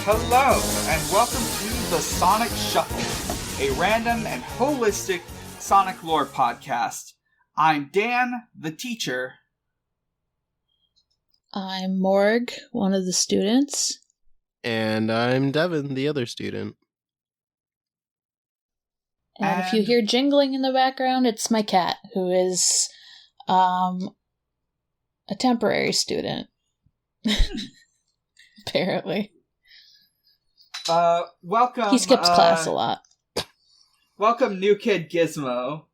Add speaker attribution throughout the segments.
Speaker 1: Hello, and welcome to the Sonic Shuffle, a random and holistic Sonic lore podcast. I'm Dan, the teacher.
Speaker 2: I'm Morg, one of the students.
Speaker 3: And I'm Devon, the other student.
Speaker 2: And if you hear jingling in the background, it's my cat, who is a temporary student. Apparently.
Speaker 1: Welcome.
Speaker 2: He skips class a lot.
Speaker 1: Welcome, new kid Gizmo.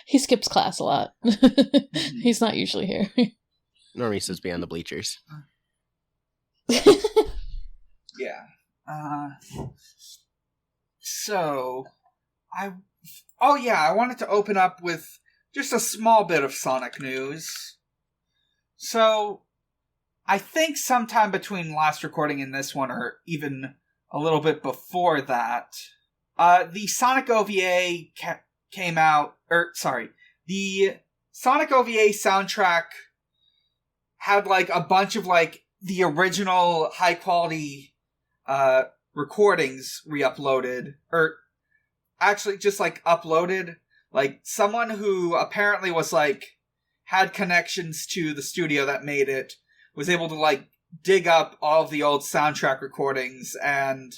Speaker 2: He skips class a lot. He's not usually here.
Speaker 3: Normally sits behind the bleachers.
Speaker 1: Yeah. I wanted to open up with just a small bit of Sonic news. So, I think sometime between last recording and this one, or even a little bit before that, the Sonic OVA came out, the Sonic OVA soundtrack had, a bunch of, the original high-quality, recordings re-uploaded, or actually just, uploaded. Someone who apparently was, had connections to the studio that made it, was able to, dig up all of the old soundtrack recordings and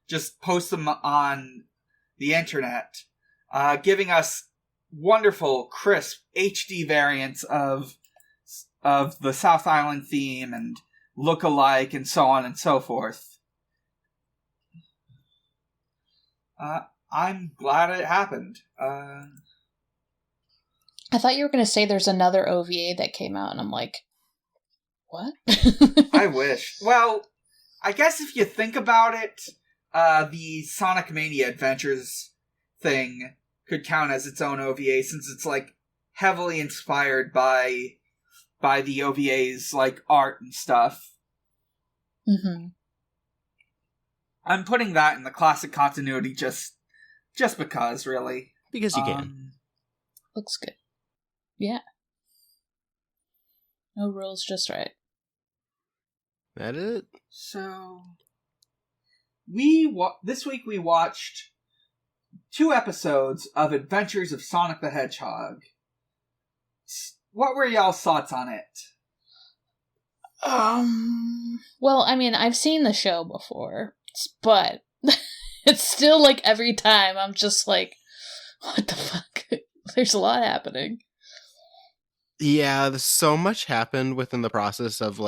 Speaker 1: just post them on the internet, giving us wonderful, crisp HD variants of the South Island theme and look-alike and so on and so forth. I'm glad it happened.
Speaker 2: I thought you were going to say there's another OVA that came out, and I'm like, what?
Speaker 1: I wish. Well, I guess if you think about it, the Sonic Mania Adventures thing could count as its own OVA, since it's, heavily inspired by the OVA's, art and stuff.
Speaker 2: Mm-hmm.
Speaker 1: I'm putting that in the classic continuity just because, really.
Speaker 3: Because you can.
Speaker 2: Looks good. Yeah. No rules, just right.
Speaker 3: That it?
Speaker 1: So, this week we watched 2 episodes of Adventures of Sonic the Hedgehog. What were y'all's thoughts on it?
Speaker 2: Well, I mean, I've seen the show before, but it's still, every time I'm just like, what the fuck? There's a lot happening.
Speaker 3: Yeah, so much happened within the process of,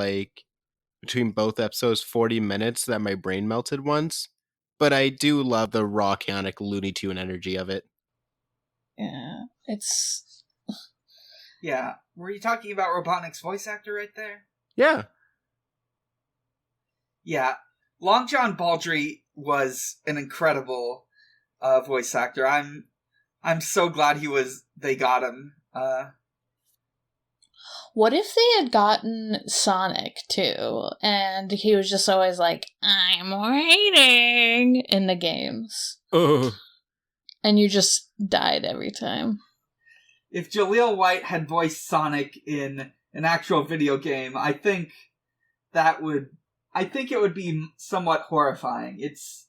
Speaker 3: between both episodes, 40 minutes that my brain melted once. But I do love the raw, chaotic Looney Tune energy of it.
Speaker 2: Yeah, it's...
Speaker 1: Yeah, were you talking about Robotnik's voice actor right there?
Speaker 3: Yeah.
Speaker 1: Yeah, Long John Baldry was an incredible voice actor. I'm so glad they got him.
Speaker 2: What if they had gotten Sonic, too, and he was just always like, I'm waiting, in the games. And you just died every time.
Speaker 1: If Jaleel White had voiced Sonic in an actual video game, I think it would be somewhat horrifying. It's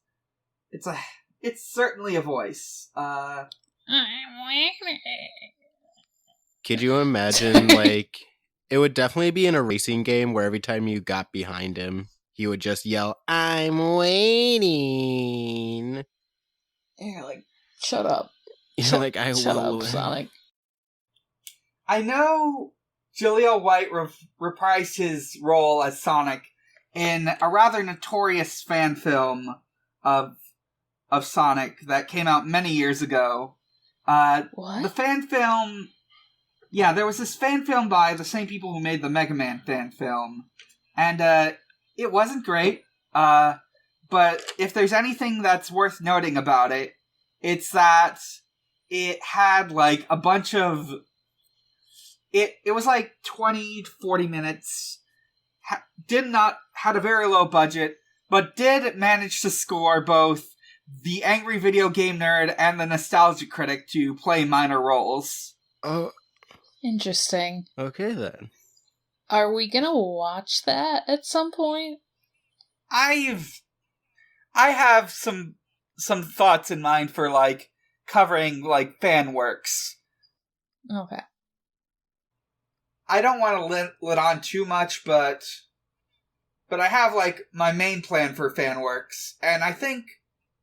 Speaker 1: certainly a voice.
Speaker 2: I'm waiting.
Speaker 3: Could you imagine, it would definitely be in a racing game where every time you got behind him, he would just yell, I'm waiting.
Speaker 2: Yeah, shut up.
Speaker 3: Shut
Speaker 2: up, Sonic.
Speaker 1: I know Jaleel White reprised his role as Sonic in a rather notorious fan film of Sonic that came out many years ago.
Speaker 2: What?
Speaker 1: The fan film... Yeah, there was this fan film by the same people who made the Mega Man fan film. And it wasn't great. But if there's anything that's worth noting about it, it's that it had, a bunch of... It was 20 to 40 minutes. Had a very low budget, but did manage to score both the angry video game nerd and the nostalgia critic to play minor roles.
Speaker 3: Oh,
Speaker 2: Interesting.
Speaker 3: okay then.
Speaker 2: Are we gonna watch that at some point?
Speaker 1: I have some thoughts in mind for, like, covering, like, fan works.
Speaker 2: Okay.
Speaker 1: I don't want to let on too much, but I have, like, my main plan for fan works, and I think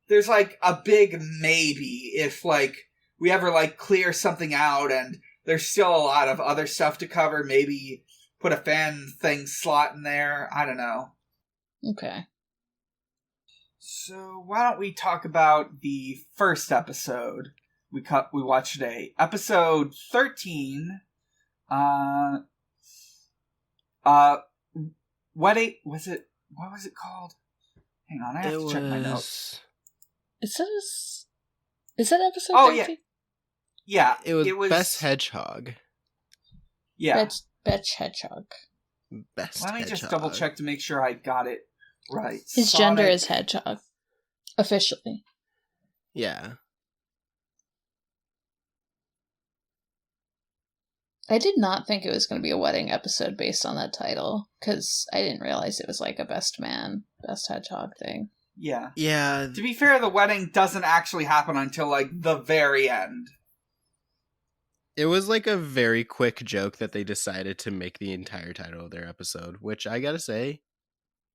Speaker 1: there's, like, a big maybe if, like, we ever, like, clear something out and there's still a lot of other stuff to cover, maybe put a fan thing slot in there. I don't know.
Speaker 2: Okay.
Speaker 1: So why don't we talk about the first episode we watched today? Episode 13. What was it called? Hang on, I have to check my notes.
Speaker 2: Is that episode 13?
Speaker 1: Oh, yeah.
Speaker 3: It was Best Hedgehog.
Speaker 1: Yeah.
Speaker 2: Best Hedgehog.
Speaker 1: Let me just double check to make sure I got it right.
Speaker 2: His gender is Hedgehog. Officially.
Speaker 3: Yeah.
Speaker 2: I did not think it was going to be a wedding episode based on that title, because I didn't realize it was like a best Hedgehog thing.
Speaker 1: Yeah.
Speaker 3: Yeah.
Speaker 1: To be fair, the wedding doesn't actually happen until, like, the very end.
Speaker 3: It was, like, a very quick joke that they decided to make the entire title of their episode, which I gotta say,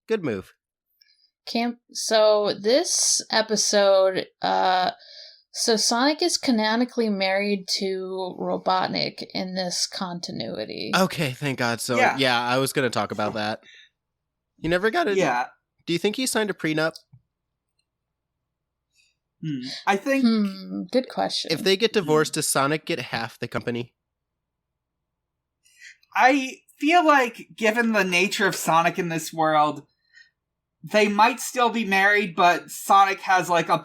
Speaker 3: good move.
Speaker 2: So this episode, so Sonic is canonically married to Robotnik in this continuity.
Speaker 3: Okay, thank God. So, yeah I was going to talk about that. He never got it.
Speaker 1: Yeah.
Speaker 3: Do you think he signed a prenup?
Speaker 1: I think...
Speaker 2: good question.
Speaker 3: If they get divorced, does Sonic get half the company?
Speaker 1: I feel like, given the nature of Sonic in this world, they might still be married, but Sonic has, like, a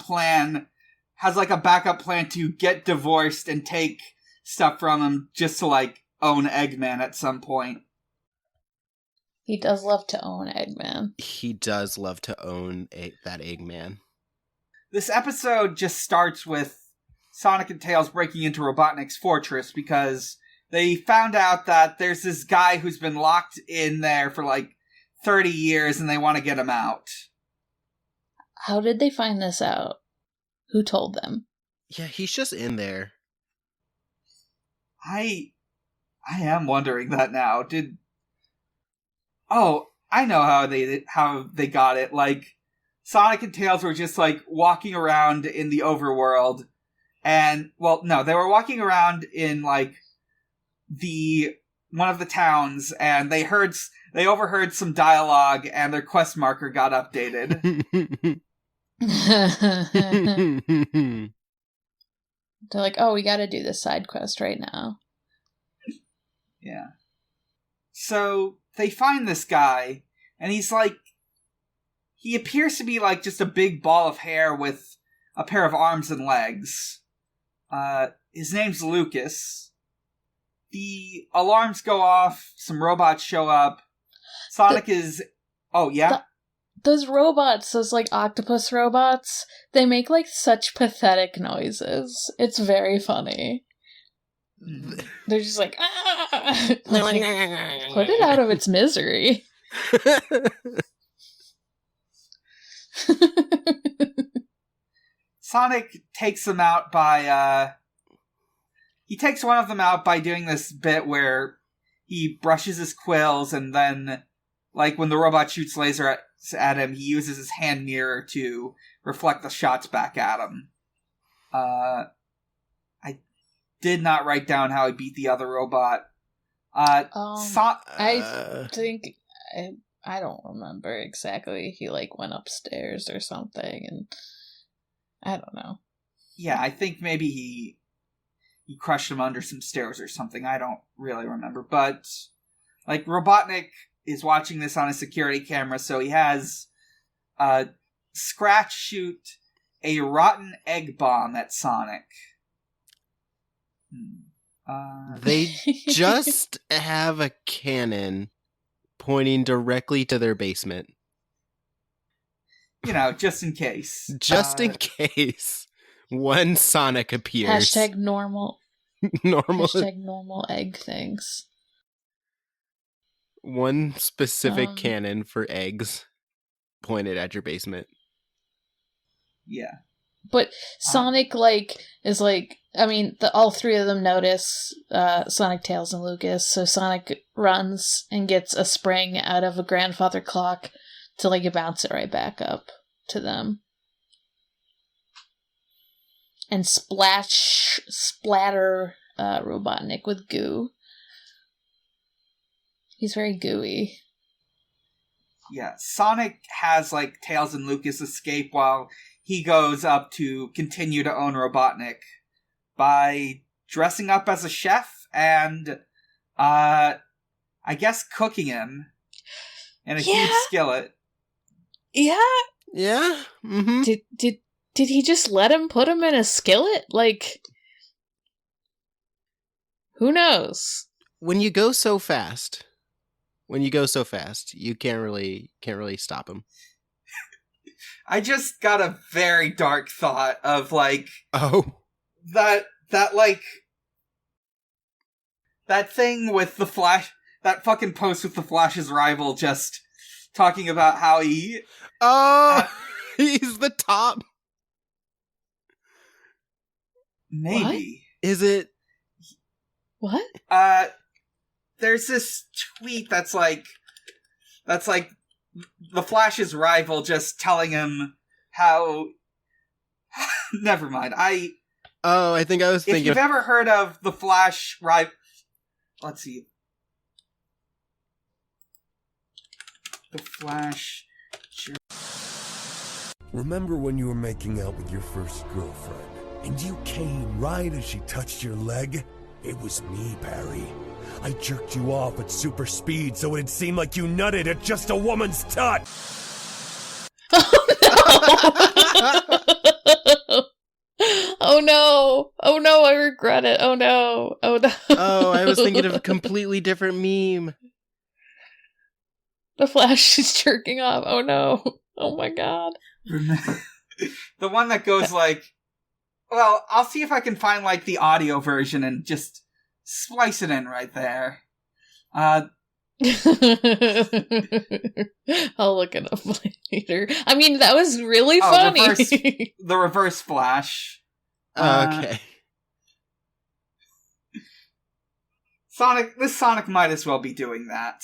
Speaker 1: backup plan to get divorced and take stuff from him just to, like, own Eggman at some point.
Speaker 2: He does love to own Eggman.
Speaker 3: He does love to own that Eggman.
Speaker 1: This episode just starts with Sonic and Tails breaking into Robotnik's fortress because they found out that there's this guy who's been locked in there for, like, 30 years and they want to get him out.
Speaker 2: How did they find this out? Who told them?
Speaker 3: Yeah, he's just in there.
Speaker 1: I am wondering that now. I know how they got it. Like, Sonic and Tails were just, like, walking around in the overworld, and, well, no, they were walking around in, like, one of the towns, and they overheard some dialogue, and their quest marker got updated.
Speaker 2: They're like, oh, we gotta do this side quest right now.
Speaker 1: Yeah. So, they find this guy, and he's like, he appears to be like just a big ball of hair with a pair of arms and legs. His name's Lucas. The alarms go off, some robots show up. Sonic is... Oh, yeah?
Speaker 2: Those robots, those, like, octopus robots, they make, like, such pathetic noises. It's very funny. They're just like, ah! Like, put it out of its misery.
Speaker 1: Sonic takes them out by, he takes one of them out by doing this bit where he brushes his quills and then, like, when the robot shoots laser at him, he uses his hand mirror to reflect the shots back at him. I did not write down how he beat the other robot.
Speaker 2: I think... I don't remember exactly. He, like, went upstairs or something, and I don't know.
Speaker 1: Yeah, I think maybe he crushed him under some stairs or something. I don't really remember. But, like, Robotnik is watching this on a security camera, so he has Scratch shoot a rotten egg bomb at Sonic.
Speaker 3: They just have a cannon pointing directly to their basement.
Speaker 1: You know, just in case.
Speaker 3: Just in case when Sonic appears.
Speaker 2: Hashtag normal.
Speaker 3: Normal.
Speaker 2: Hashtag normal egg things.
Speaker 3: One specific cannon for eggs pointed at your basement.
Speaker 1: Yeah.
Speaker 2: But Sonic, is all three of them notice Sonic, Tails, and Lucas, so Sonic runs and gets a spring out of a grandfather clock to, bounce it right back up to them. And splatter Robotnik with goo. He's very gooey.
Speaker 1: Yeah, Sonic has, Tails and Lucas escape while he goes up to continue to own Robotnik by dressing up as a chef and, I guess cooking him in a huge skillet.
Speaker 2: Yeah.
Speaker 3: Yeah. Mm-hmm.
Speaker 2: Did he just let him put him in a skillet? Who knows?
Speaker 3: When you go so fast, you can't really stop him.
Speaker 1: I just got a very dark thought of that thing with the Flash, that fucking post with the Flash's rival just talking about how he...
Speaker 3: he's the top.
Speaker 1: Maybe.
Speaker 3: What? Is it?
Speaker 2: What?
Speaker 1: There's this tweet that's the Flash's rival just telling him how... Never mind. I
Speaker 3: think I was thinking...
Speaker 1: If you've ever heard of the Flash rival... Let's see. The Flash...
Speaker 4: Remember when you were making out with your first girlfriend, and you came right as she touched your leg? It was me, Barry. I jerked you off at super speed so it'd seem like you nutted at just a woman's touch!
Speaker 2: Oh no! Oh no, I regret it. Oh no! Oh no!
Speaker 3: Oh, I was thinking of a completely different meme.
Speaker 2: The Flash is jerking off. Oh no! Oh my god!
Speaker 1: The one that goes well, I'll see if I can find the audio version and just splice it in right there.
Speaker 2: I'll look it up later. I mean, that was really funny.
Speaker 1: The reverse Flash.
Speaker 3: Okay.
Speaker 1: This Sonic might as well be doing that.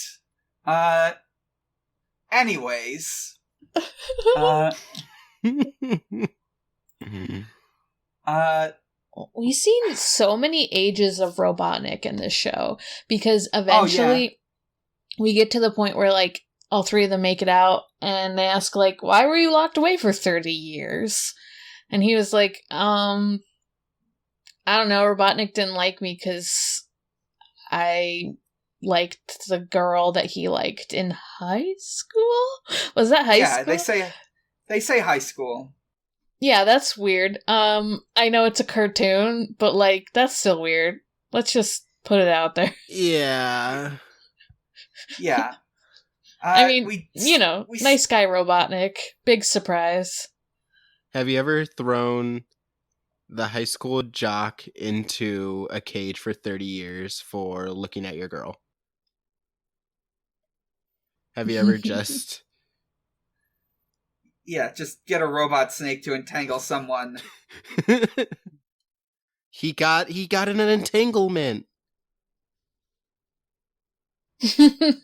Speaker 1: Anyways.
Speaker 2: We've seen so many ages of Robotnik in this show because eventually we get to the point where all three of them make it out and they ask why were you locked away for 30 years? And he was I don't know, Robotnik didn't like me because I liked the girl that he liked in high school? Was that high school?
Speaker 1: Yeah, they say high school.
Speaker 2: Yeah, that's weird. I know it's a cartoon, but that's still weird. Let's just put it out there.
Speaker 3: Yeah.
Speaker 1: Yeah.
Speaker 2: I mean, nice guy Robotnik. Big surprise.
Speaker 3: Have you ever thrown the high school jock into a cage for 30 years for looking at your girl? Have you ever just...
Speaker 1: Yeah, just get a robot snake to entangle someone.
Speaker 3: He got in an entanglement.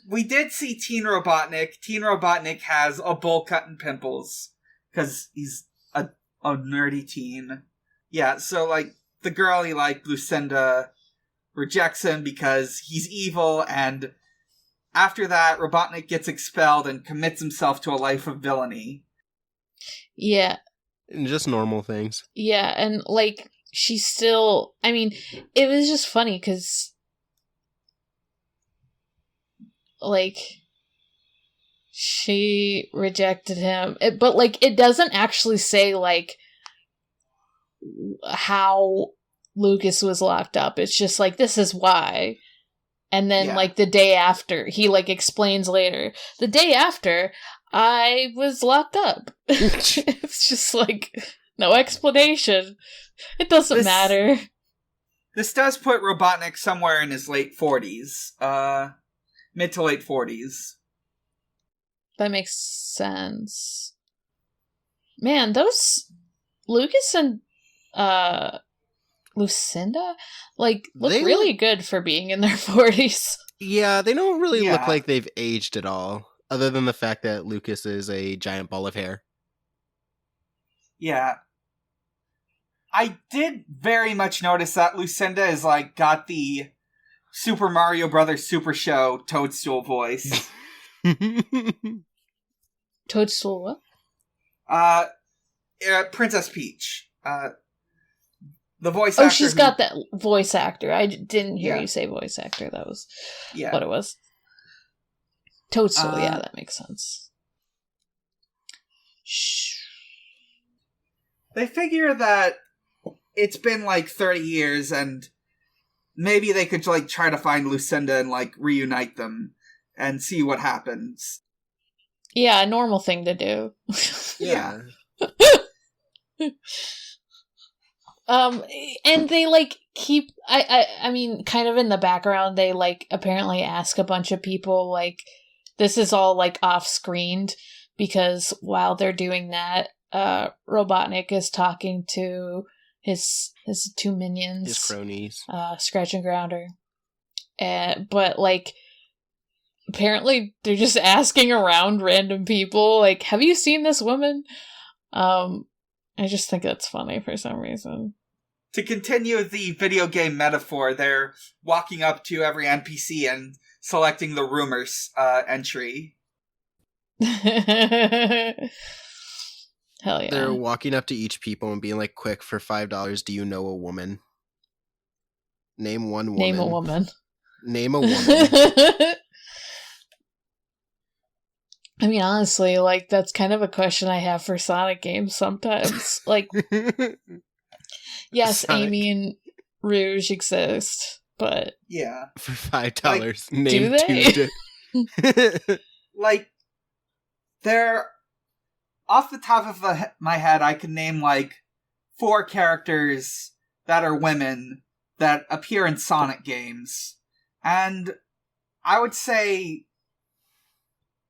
Speaker 1: We did see Teen Robotnik. Teen Robotnik has a bowl cut and pimples because he's a nerdy teen. Yeah, so the girl he liked, Lucinda, rejects him because he's evil, and after that, Robotnik gets expelled and commits himself to a life of villainy.
Speaker 2: Yeah.
Speaker 3: And just normal things.
Speaker 2: Yeah, and she's still... I mean, it was just funny because she rejected him. But it doesn't actually say how Lucas was locked up. It's just this is why. And then the day after, he explains later. The day after, I was locked up. It's just no explanation. It doesn't matter.
Speaker 1: This does put Robotnik somewhere in his late 40s. mid to late 40s.
Speaker 2: That makes sense. Man, those Lucas and Lucinda, like, look
Speaker 3: They
Speaker 2: really good for being in their 40s.
Speaker 3: Yeah, they don't really look
Speaker 1: Yeah.
Speaker 3: like they've aged at all, other than the fact that Lucas is a giant ball of hair.
Speaker 1: Yeah. I did very much notice that Lucinda is, like, got the Super Mario Brothers Super Show Toadstool voice.
Speaker 2: Toadstool what?
Speaker 1: Princess Peach. The voice actor.
Speaker 2: Oh, she's got that voice actor. I didn't hear
Speaker 1: Yeah.
Speaker 2: you say voice actor. That was
Speaker 1: Yeah.
Speaker 2: what it was. Toadstool, yeah,
Speaker 1: Uh,
Speaker 2: that makes sense. Shh.
Speaker 1: They figure that it's been, like, 30 years, and maybe they could, like, try to find Lucinda and, like, reunite them and see what happens.
Speaker 2: Yeah, a normal thing to do.
Speaker 1: Yeah.
Speaker 2: And they, like, keep, I mean, kind of in the background, they, like, apparently ask a bunch of people, like, this is all, like, off-screened, because while they're doing that, Robotnik is talking to his two minions.
Speaker 3: His cronies.
Speaker 2: Scratch and Grounder. But, like, apparently they're just asking around random people, like, have you seen this woman? I just think that's funny for some reason.
Speaker 1: To continue the video game metaphor, they're walking up to every NPC and selecting the rumors entry.
Speaker 2: Hell yeah.
Speaker 3: They're walking up to each people and being like, quick, for $5, do you know a woman? Name one woman.
Speaker 2: Name a woman.
Speaker 3: Name a woman.
Speaker 2: I mean, honestly, like, that's kind of a question I have for Sonic games sometimes. Like, yes,
Speaker 3: Sonic.
Speaker 2: Amy and Rouge exist, but...
Speaker 1: Yeah.
Speaker 3: For $5,
Speaker 2: do
Speaker 3: name
Speaker 2: they?
Speaker 3: two.
Speaker 1: Like, they're... Off the top of my head, I can name, like, 4 characters that are women that appear in Sonic games. And I would say...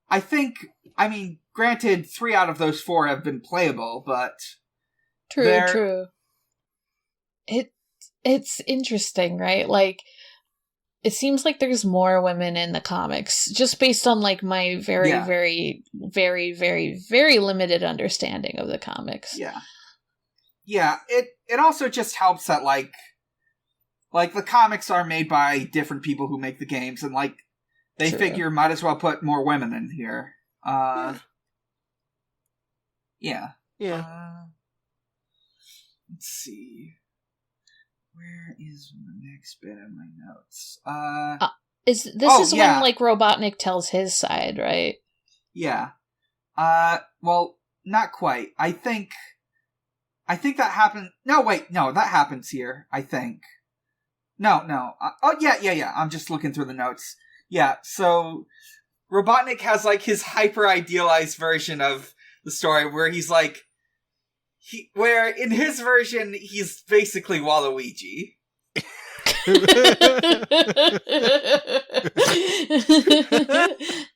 Speaker 1: I mean, granted, 3 out of those 4 have been playable, but...
Speaker 2: True. It's interesting, right? Like, it seems like there's more women in the comics, just based on, like, my very,
Speaker 1: Yeah.
Speaker 2: very, very, very, very limited understanding of the comics.
Speaker 1: Yeah. Yeah, it also just helps that, like, the comics are made by different people who make the games, and, like, they
Speaker 2: True.
Speaker 1: figure might as well put more women in here. Yeah. Let's see. Where is the next bit of my notes?
Speaker 2: This is
Speaker 1: yeah.
Speaker 2: when, like, Robotnik tells his side, right?
Speaker 1: Yeah. Well, not quite. I think that happened... No, wait, no, that happens here, I think. No. Yeah. I'm just looking through the notes. Yeah, so Robotnik has, like, his hyper-idealized version of the story where he's, like... where, in his version, he's basically Waluigi.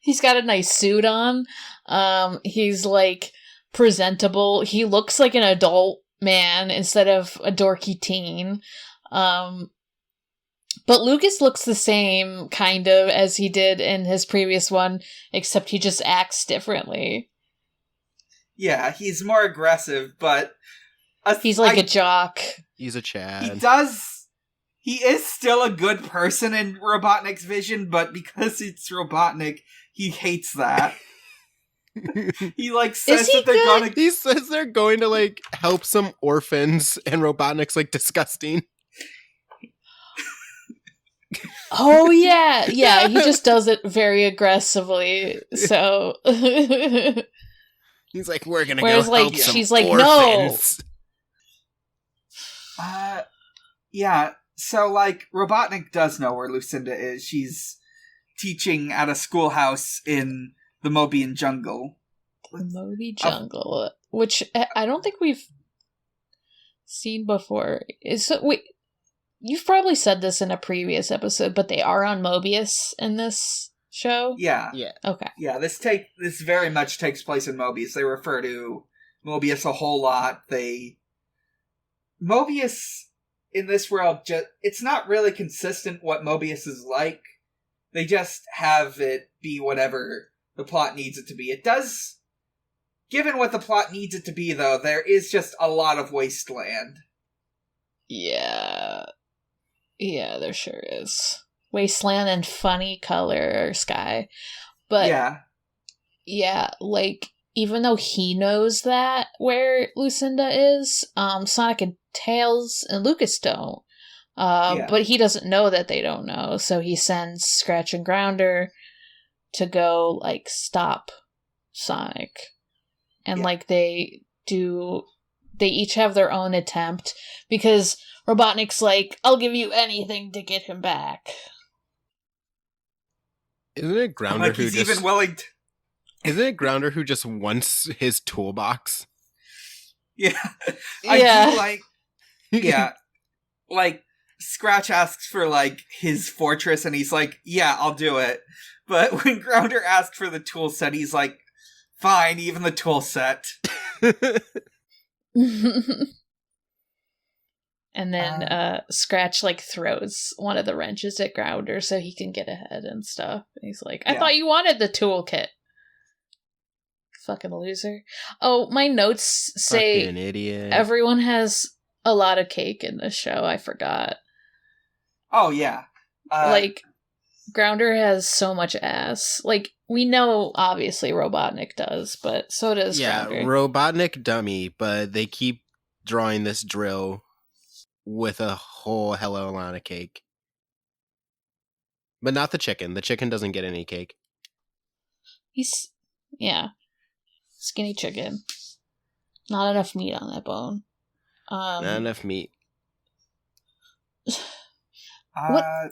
Speaker 2: He's got a nice suit on. He's, like, presentable. He looks like an adult man instead of a dorky teen. But Lucas looks the same, kind of, as he did in his previous one, except he just acts differently.
Speaker 1: Yeah, he's more aggressive, but...
Speaker 2: He's like a jock.
Speaker 3: He's a Chad.
Speaker 1: He is still a good person in Robotnik's vision, but because it's Robotnik, he hates that. He, like, says that they're gonna...
Speaker 3: He says they're going to, like, help some orphans, and Robotnik's, like, disgusting.
Speaker 2: Oh, yeah. Yeah, he just does it very aggressively, so...
Speaker 3: He's like, we're gonna
Speaker 2: Whereas,
Speaker 3: go
Speaker 2: like,
Speaker 3: help some
Speaker 2: she's like,
Speaker 3: orphans.
Speaker 2: no!
Speaker 1: Yeah, so, like, Robotnik does know where Lucinda is. She's teaching at a schoolhouse in the Mobian jungle.
Speaker 2: Moby Jungle, which I don't think we've seen before. You've probably said this in a previous episode, but they are on Mobius in this show?
Speaker 1: Yeah.
Speaker 3: Yeah.
Speaker 2: Okay.
Speaker 1: Yeah, this very much takes place in Mobius. They refer to Mobius a whole lot. Mobius in this world, it's not really consistent what Mobius is like. They just have it be whatever the plot needs it to be. It does, given what the plot needs it to be, though, there is just a lot of wasteland.
Speaker 2: Yeah. Yeah, there sure is. Wasteland and funny color sky. But yeah, like, even though he knows that where Lucinda is, Sonic and Tails and Lucas don't. But he doesn't know that they don't know, so he sends Scratch and Grounder to go, like, stop Sonic. And, like, they each have their own attempt, because Robotnik's like, I'll give you anything to get him back.
Speaker 3: Isn't it Grounder
Speaker 1: like he's even willing to...
Speaker 3: Isn't it Grounder who just wants his toolbox?
Speaker 1: Yeah. I do like... Yeah. Like, Scratch asks for, like, his fortress, and he's like, yeah, I'll do it. But when Grounder asked for the tool set, he's like, fine, even the tool set.
Speaker 2: And then Scratch, like, throws one of the wrenches at Grounder so he can get ahead and stuff. And he's like, I thought you wanted the toolkit. Fucking loser. Oh, my notes say
Speaker 3: Fucking idiot.
Speaker 2: Everyone has a lot of cake in this show. I forgot.
Speaker 1: Oh, yeah.
Speaker 2: Like, Grounder has so much ass. Like, we know, obviously, Robotnik does, but so does Grounder.
Speaker 3: Yeah, Robotnik dummy, but they keep drawing this drill with a whole hell of a lot of cake. But not the chicken. The chicken doesn't get any cake.
Speaker 2: Skinny chicken. Not enough meat on that bone.
Speaker 3: Not enough meat.
Speaker 2: What? I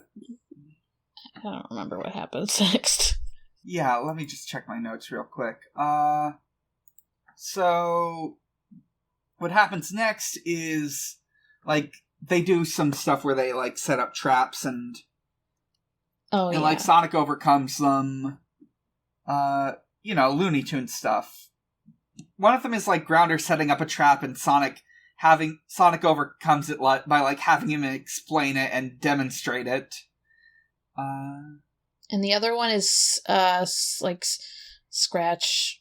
Speaker 2: don't remember what happens next.
Speaker 1: Yeah, let me just check my notes real quick. So what happens next is, like, they do some stuff where they, like, set up traps and like, Sonic overcomes them. Looney Tunes stuff. One of them is, like, Grounder setting up a trap and Sonic overcomes it by, like, having him explain it and demonstrate it.
Speaker 2: And the other one is, like, Scratch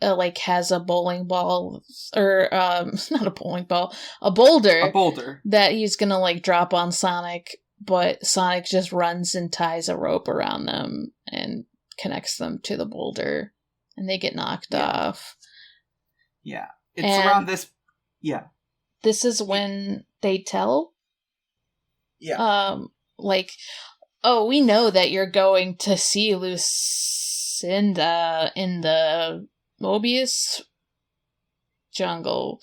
Speaker 2: like, has a bowling ball, or, not a bowling ball, a boulder that he's gonna, like, drop on Sonic, but Sonic just runs and ties a rope around them and connects them to the boulder, and they get knocked off.
Speaker 1: Yeah. Around this... Yeah.
Speaker 2: This is when they tell?
Speaker 1: Yeah.
Speaker 2: Like, oh, we know that you're going to see Lucinda in the Mobius jungle.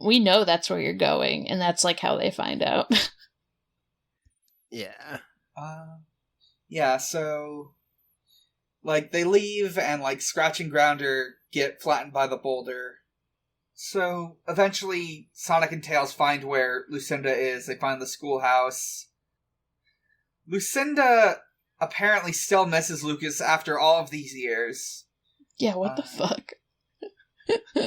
Speaker 2: We know that's where you're going, and that's, like, how they find out.
Speaker 3: Yeah.
Speaker 1: Yeah, so... Like, they leave, and, like, Scratch and Grounder get flattened by the boulder. So, eventually, Sonic and Tails find where Lucinda is. They find the schoolhouse. Lucinda apparently still misses Lucas after all of these years.
Speaker 2: Yeah, what the fuck?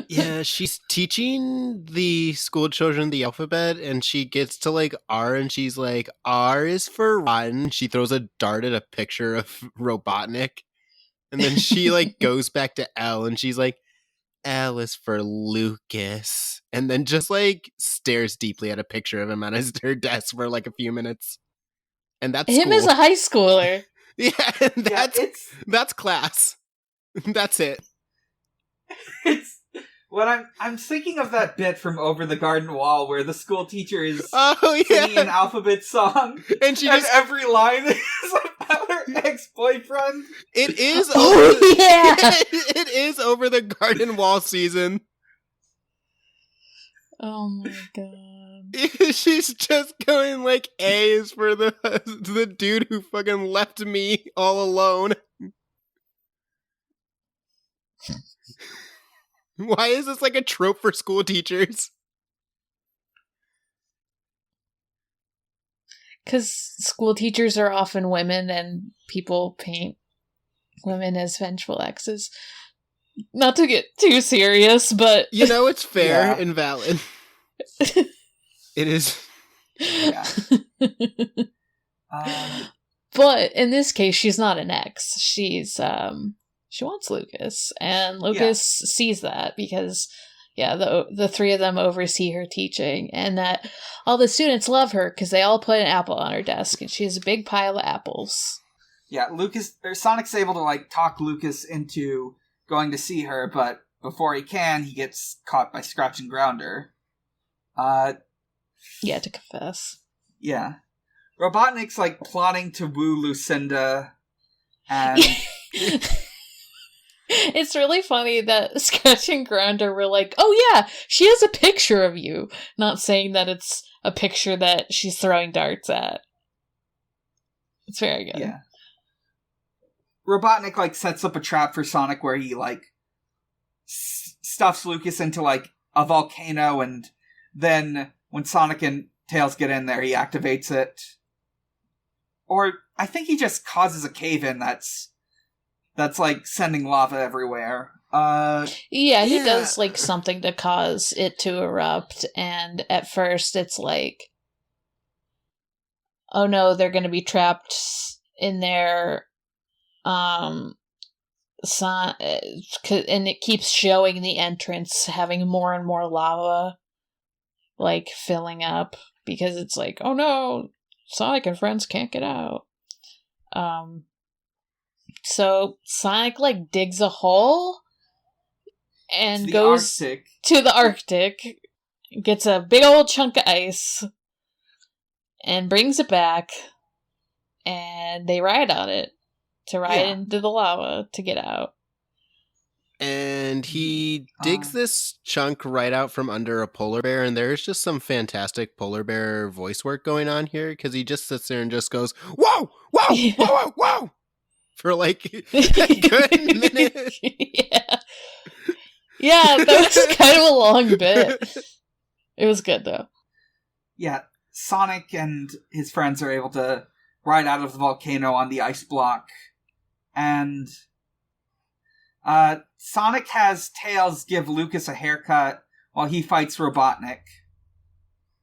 Speaker 3: Yeah, she's teaching the school children the alphabet, and she gets to, like, R, and she's like, R is for rotten. She throws a dart at a picture of Robotnik. And then she, like, goes back to L, and she's like, L is for Lucas. And then just, like, stares deeply at a picture of him on her desk for, like, a few minutes. And that's
Speaker 2: him
Speaker 3: cool.
Speaker 2: As a high schooler.
Speaker 3: Yeah, that's class. That's it.
Speaker 1: It's when I'm thinking of that bit from Over the Garden Wall where the school teacher is singing an alphabet song, and every line is about her ex-boyfriend.
Speaker 3: It is. It is Over the Garden Wall season.
Speaker 2: Oh my god.
Speaker 3: She's just going, like, A is for the dude who fucking left me all alone. Why is this like a trope for school teachers?
Speaker 2: Because school teachers are often women, and people paint women as vengeful exes. Not to get too serious, but...
Speaker 3: It's fair and valid. It is.
Speaker 1: Yeah.
Speaker 2: But in this case, she's not an ex. She's, she wants Lucas. And Lucas sees that because... the three of them oversee her teaching, and that all the students love her because they all put an apple on her desk, and she has a big pile of apples.
Speaker 1: Yeah, Sonic's able to, talk Lucas into going to see her, but before he can, he gets caught by Scratch and Grounder.
Speaker 2: To confess.
Speaker 1: Yeah. Robotnik's, plotting to woo Lucinda, and...
Speaker 2: It's really funny that Scratch and Grounder were like, oh yeah, she has a picture of you. Not saying that it's a picture that she's throwing darts at. It's very good.
Speaker 1: Yeah. Robotnik, sets up a trap for Sonic where he, stuffs Lucas into, a volcano, and then when Sonic and Tails get in there, he activates it. Or, I think he just causes a cave-in that's sending lava everywhere.
Speaker 2: He does, something to cause it to erupt, and at first it's oh no, they're gonna be trapped in there, and it keeps showing the entrance having more and more lava, filling up, because it's oh no, Sonic and friends can't get out. So Sonic digs a hole and goes to the Arctic, gets a big old chunk of ice, and brings it back, and they ride on it to ride into the lava to get out.
Speaker 3: And he digs this chunk right out from under a polar bear, and there's just some fantastic polar bear voice work going on here, because he just sits there and just goes, whoa, whoa, whoa, whoa, whoa! For a good minute.
Speaker 2: Yeah, that was kind of a long bit. It was good though.
Speaker 1: Yeah, Sonic and his friends are able to ride out of the volcano on the ice block, and Sonic has Tails give Lucas a haircut while he fights Robotnik.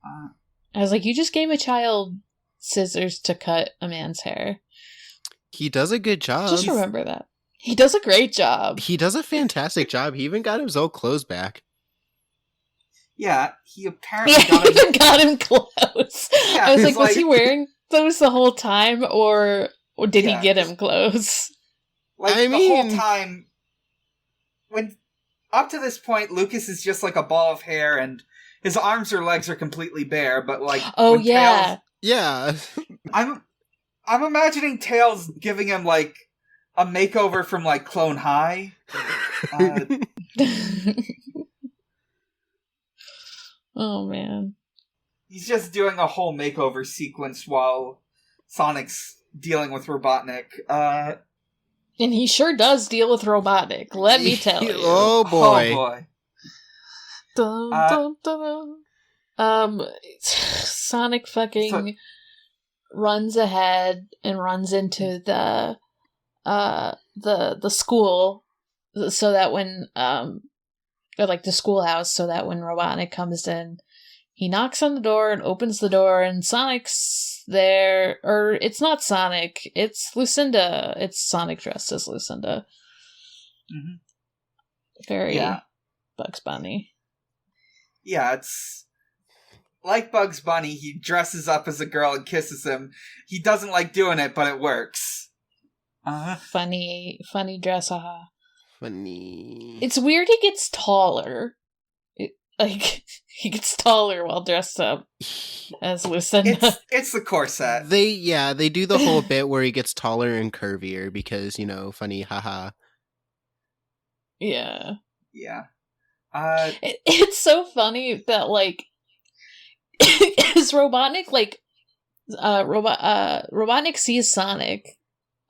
Speaker 2: I was like, you just gave a child scissors to cut a man's hair.
Speaker 3: He does a good job.
Speaker 2: Just remember that. He does a great job.
Speaker 3: He does a fantastic job. He even got his old clothes back.
Speaker 1: Yeah, he apparently got
Speaker 2: him clothes. Yeah, I was like, was he wearing those the whole time, or did he get him clothes?
Speaker 1: The whole time, when up to this point, Lucas is just a ball of hair, and his arms or legs are completely bare. But Tails,
Speaker 3: yeah,
Speaker 1: I'm imagining Tails giving him a makeover from Clone High.
Speaker 2: Oh man.
Speaker 1: He's just doing a whole makeover sequence while Sonic's dealing with Robotnik.
Speaker 2: And he sure does deal with Robotnik, let me tell you.
Speaker 3: Oh boy.
Speaker 1: Oh boy.
Speaker 2: Dun, dun, dun, dun. Sonic runs ahead and runs into the school, so that when the schoolhouse, so that when Robotnik comes in, he knocks on the door and opens the door, and Sonic's there. Or it's not Sonic, it's Lucinda. It's Sonic dressed as Lucinda.
Speaker 1: Mm-hmm.
Speaker 2: Very Bugs Bunny.
Speaker 1: Yeah, it's like Bugs Bunny. He dresses up as a girl and kisses him. He doesn't like doing it, but it works.
Speaker 2: Funny dress, haha.
Speaker 3: Funny.
Speaker 2: It's weird he gets taller. He gets taller while dressed up as Lucinda.
Speaker 1: It's the corset.
Speaker 3: They do the whole bit where he gets taller and curvier because, funny, haha.
Speaker 2: Yeah.
Speaker 1: Yeah.
Speaker 2: It's so funny that, is Robotnik, Robotnik sees Sonic,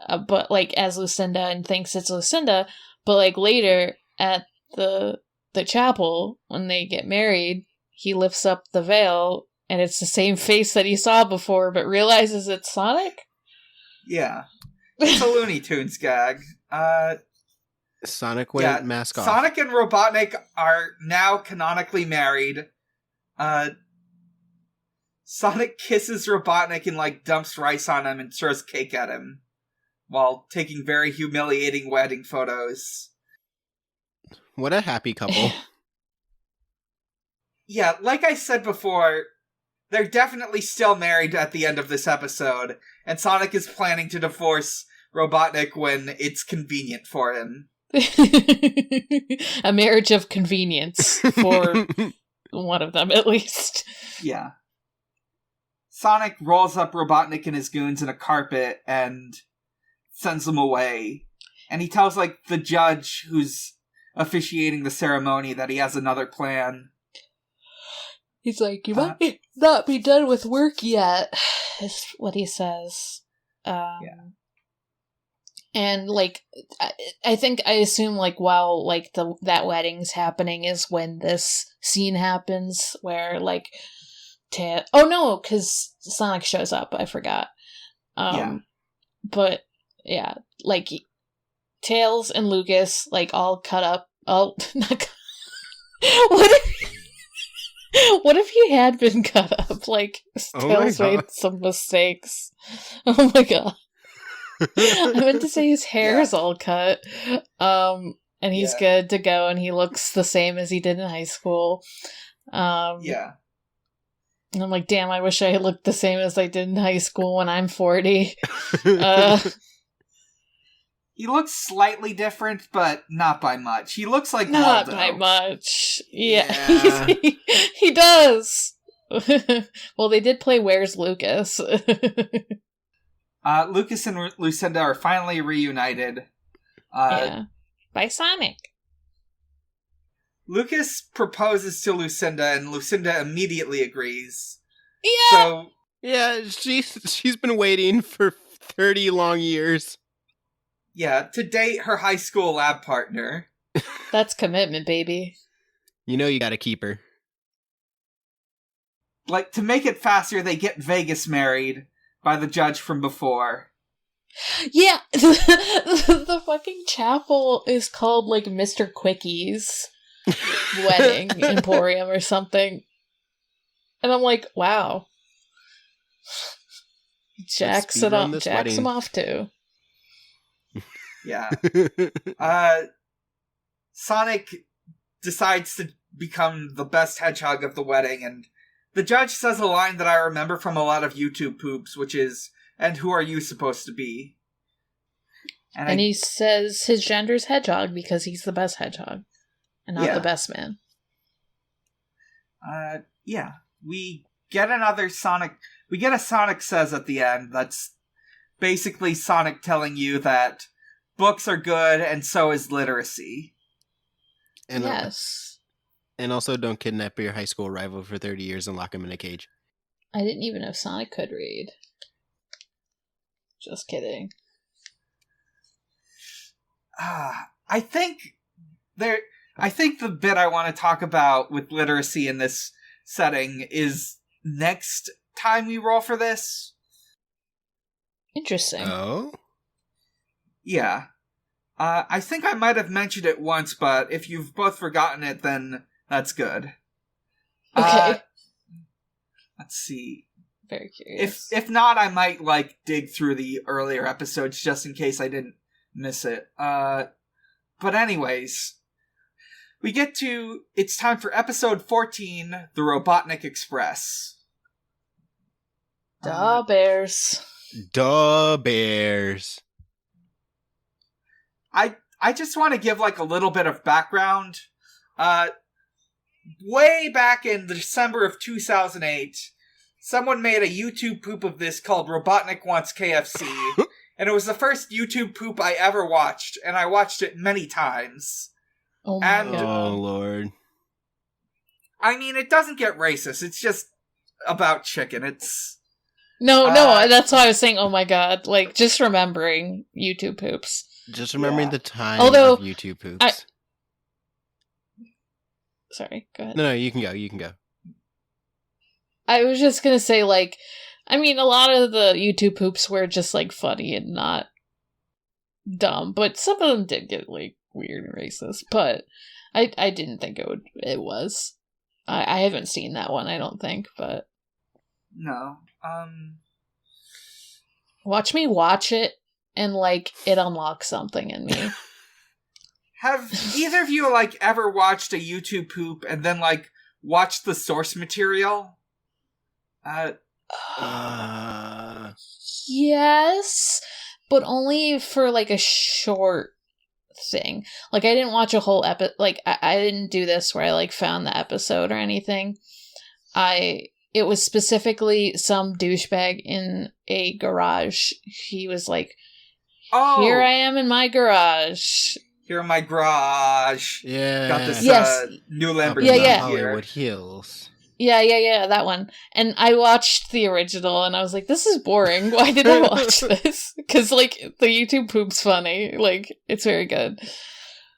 Speaker 2: but, as Lucinda and thinks it's Lucinda, but, later at the chapel, when they get married, he lifts up the veil and it's the same face that he saw before, but realizes it's Sonic.
Speaker 1: Yeah. It's a Looney Tunes gag.
Speaker 3: Sonic went mask off.
Speaker 1: Sonic and Robotnik are now canonically married. Sonic kisses Robotnik and, like, dumps rice on him and throws cake at him while taking very humiliating wedding photos.
Speaker 3: What a happy couple.
Speaker 1: Yeah, like I said before, they're definitely still married at the end of this episode, and Sonic is planning to divorce Robotnik when it's convenient for him.
Speaker 2: A marriage of convenience for one of them, at least.
Speaker 1: Yeah. Sonic rolls up Robotnik and his goons in a carpet and sends them away. And he tells, like, the judge who's officiating the ceremony that he has another plan.
Speaker 2: He's like, you might not be done with work yet, is what he says.
Speaker 1: Yeah.
Speaker 2: And, like, I assume, like, while, like, that wedding's happening is when this scene happens, where, like, oh no, because Sonic shows up, I forgot. But, yeah, like, Tails and Lucas, like, all cut up, what if he had been cut up? Like, Tails made some mistakes. Oh my god. I meant to say his hair is all cut. And he's good to go, and he looks the same as he did in high school.
Speaker 1: Yeah.
Speaker 2: And I'm like, damn, I wish I looked the same as I did in high school when I'm 40.
Speaker 1: He looks slightly different, but not by much. He looks like
Speaker 2: not
Speaker 1: Waldo.
Speaker 2: by much. Yeah. He does. Well, they did play Where's Lucas?
Speaker 1: Lucas and Lucinda are finally reunited.
Speaker 2: By Sonic.
Speaker 1: Lucas proposes to Lucinda, and Lucinda immediately agrees.
Speaker 2: Yeah.
Speaker 1: So
Speaker 3: yeah, she's been waiting for 30 long years.
Speaker 1: Yeah, to date her high school lab partner.
Speaker 2: That's commitment, baby.
Speaker 3: You know you gotta keep her.
Speaker 1: Like, to make it faster, they get Vegas married by the judge from before.
Speaker 2: Yeah, the fucking chapel is called, like, Mr. Quickie's Wedding Emporium or something. And I'm like, wow. Jacks him off too.
Speaker 1: Yeah. Sonic decides to become the best hedgehog of the wedding, and the judge says a line that I remember from a lot of YouTube poops, which is, "And who are you supposed to be?" And
Speaker 2: he says his gender's hedgehog because he's the best hedgehog and not the best man.
Speaker 1: Yeah. We get a Sonic Says at the end. That's basically Sonic telling you that books are good and so is literacy.
Speaker 3: And,
Speaker 2: yes.
Speaker 3: And also don't kidnap your high school rival for 30 years and lock him in a cage.
Speaker 2: I didn't even know Sonic could read. Just kidding.
Speaker 1: I think the bit I want to talk about with literacy in this setting is next time we roll for this.
Speaker 2: Interesting.
Speaker 3: Oh?
Speaker 1: Yeah. I think I might have mentioned it once, but if you've both forgotten it, then that's good.
Speaker 2: Okay.
Speaker 1: Let's see.
Speaker 2: Very curious.
Speaker 1: If not, I might, like, dig through the earlier episodes just in case I didn't miss it. But anyways, we get to, it's time for episode 14, The Robotnik Express.
Speaker 2: Da bears.
Speaker 3: Da bears.
Speaker 1: I just want to give, like, a little bit of background. Way back in December of 2008, someone made a YouTube poop of this called Robotnik Wants KFC, and it was the first YouTube poop I ever watched, and I watched it many times.
Speaker 2: Oh my God.
Speaker 3: Oh, Lord.
Speaker 1: I mean, it doesn't get racist, it's just about chicken, it's...
Speaker 2: No, that's why I was saying, oh my God, like, just remembering YouTube poops.
Speaker 3: Just remembering the time
Speaker 2: Although,
Speaker 3: of YouTube poops.
Speaker 2: Sorry, go ahead.
Speaker 3: No, you can go.
Speaker 2: I was just gonna say, like, I mean, a lot of the YouTube poops were just, like, funny and not dumb, but some of them did get, like, weird and racist, but I didn't think it was. I haven't seen that one, I don't think, but...
Speaker 1: No.
Speaker 2: Watch me watch it, and, like, it unlocks something in me.
Speaker 1: Have either of you, like, ever watched a YouTube poop and then, like, watched the source material?
Speaker 2: Yes, but only for, like, a short thing. Like, I didn't watch a whole episode. Like, I didn't do this where I, like, found the episode or anything. It was specifically some douchebag in a garage. He was like, here I am in my garage.
Speaker 1: Here in my garage.
Speaker 3: Yeah.
Speaker 1: Got this new Lamborghini
Speaker 2: Yeah.
Speaker 3: Hollywood Hills.
Speaker 2: Yeah, that one. And I watched the original, and I was like, this is boring. Why did I watch this? Because, like, the YouTube poop's funny. Like, it's very good.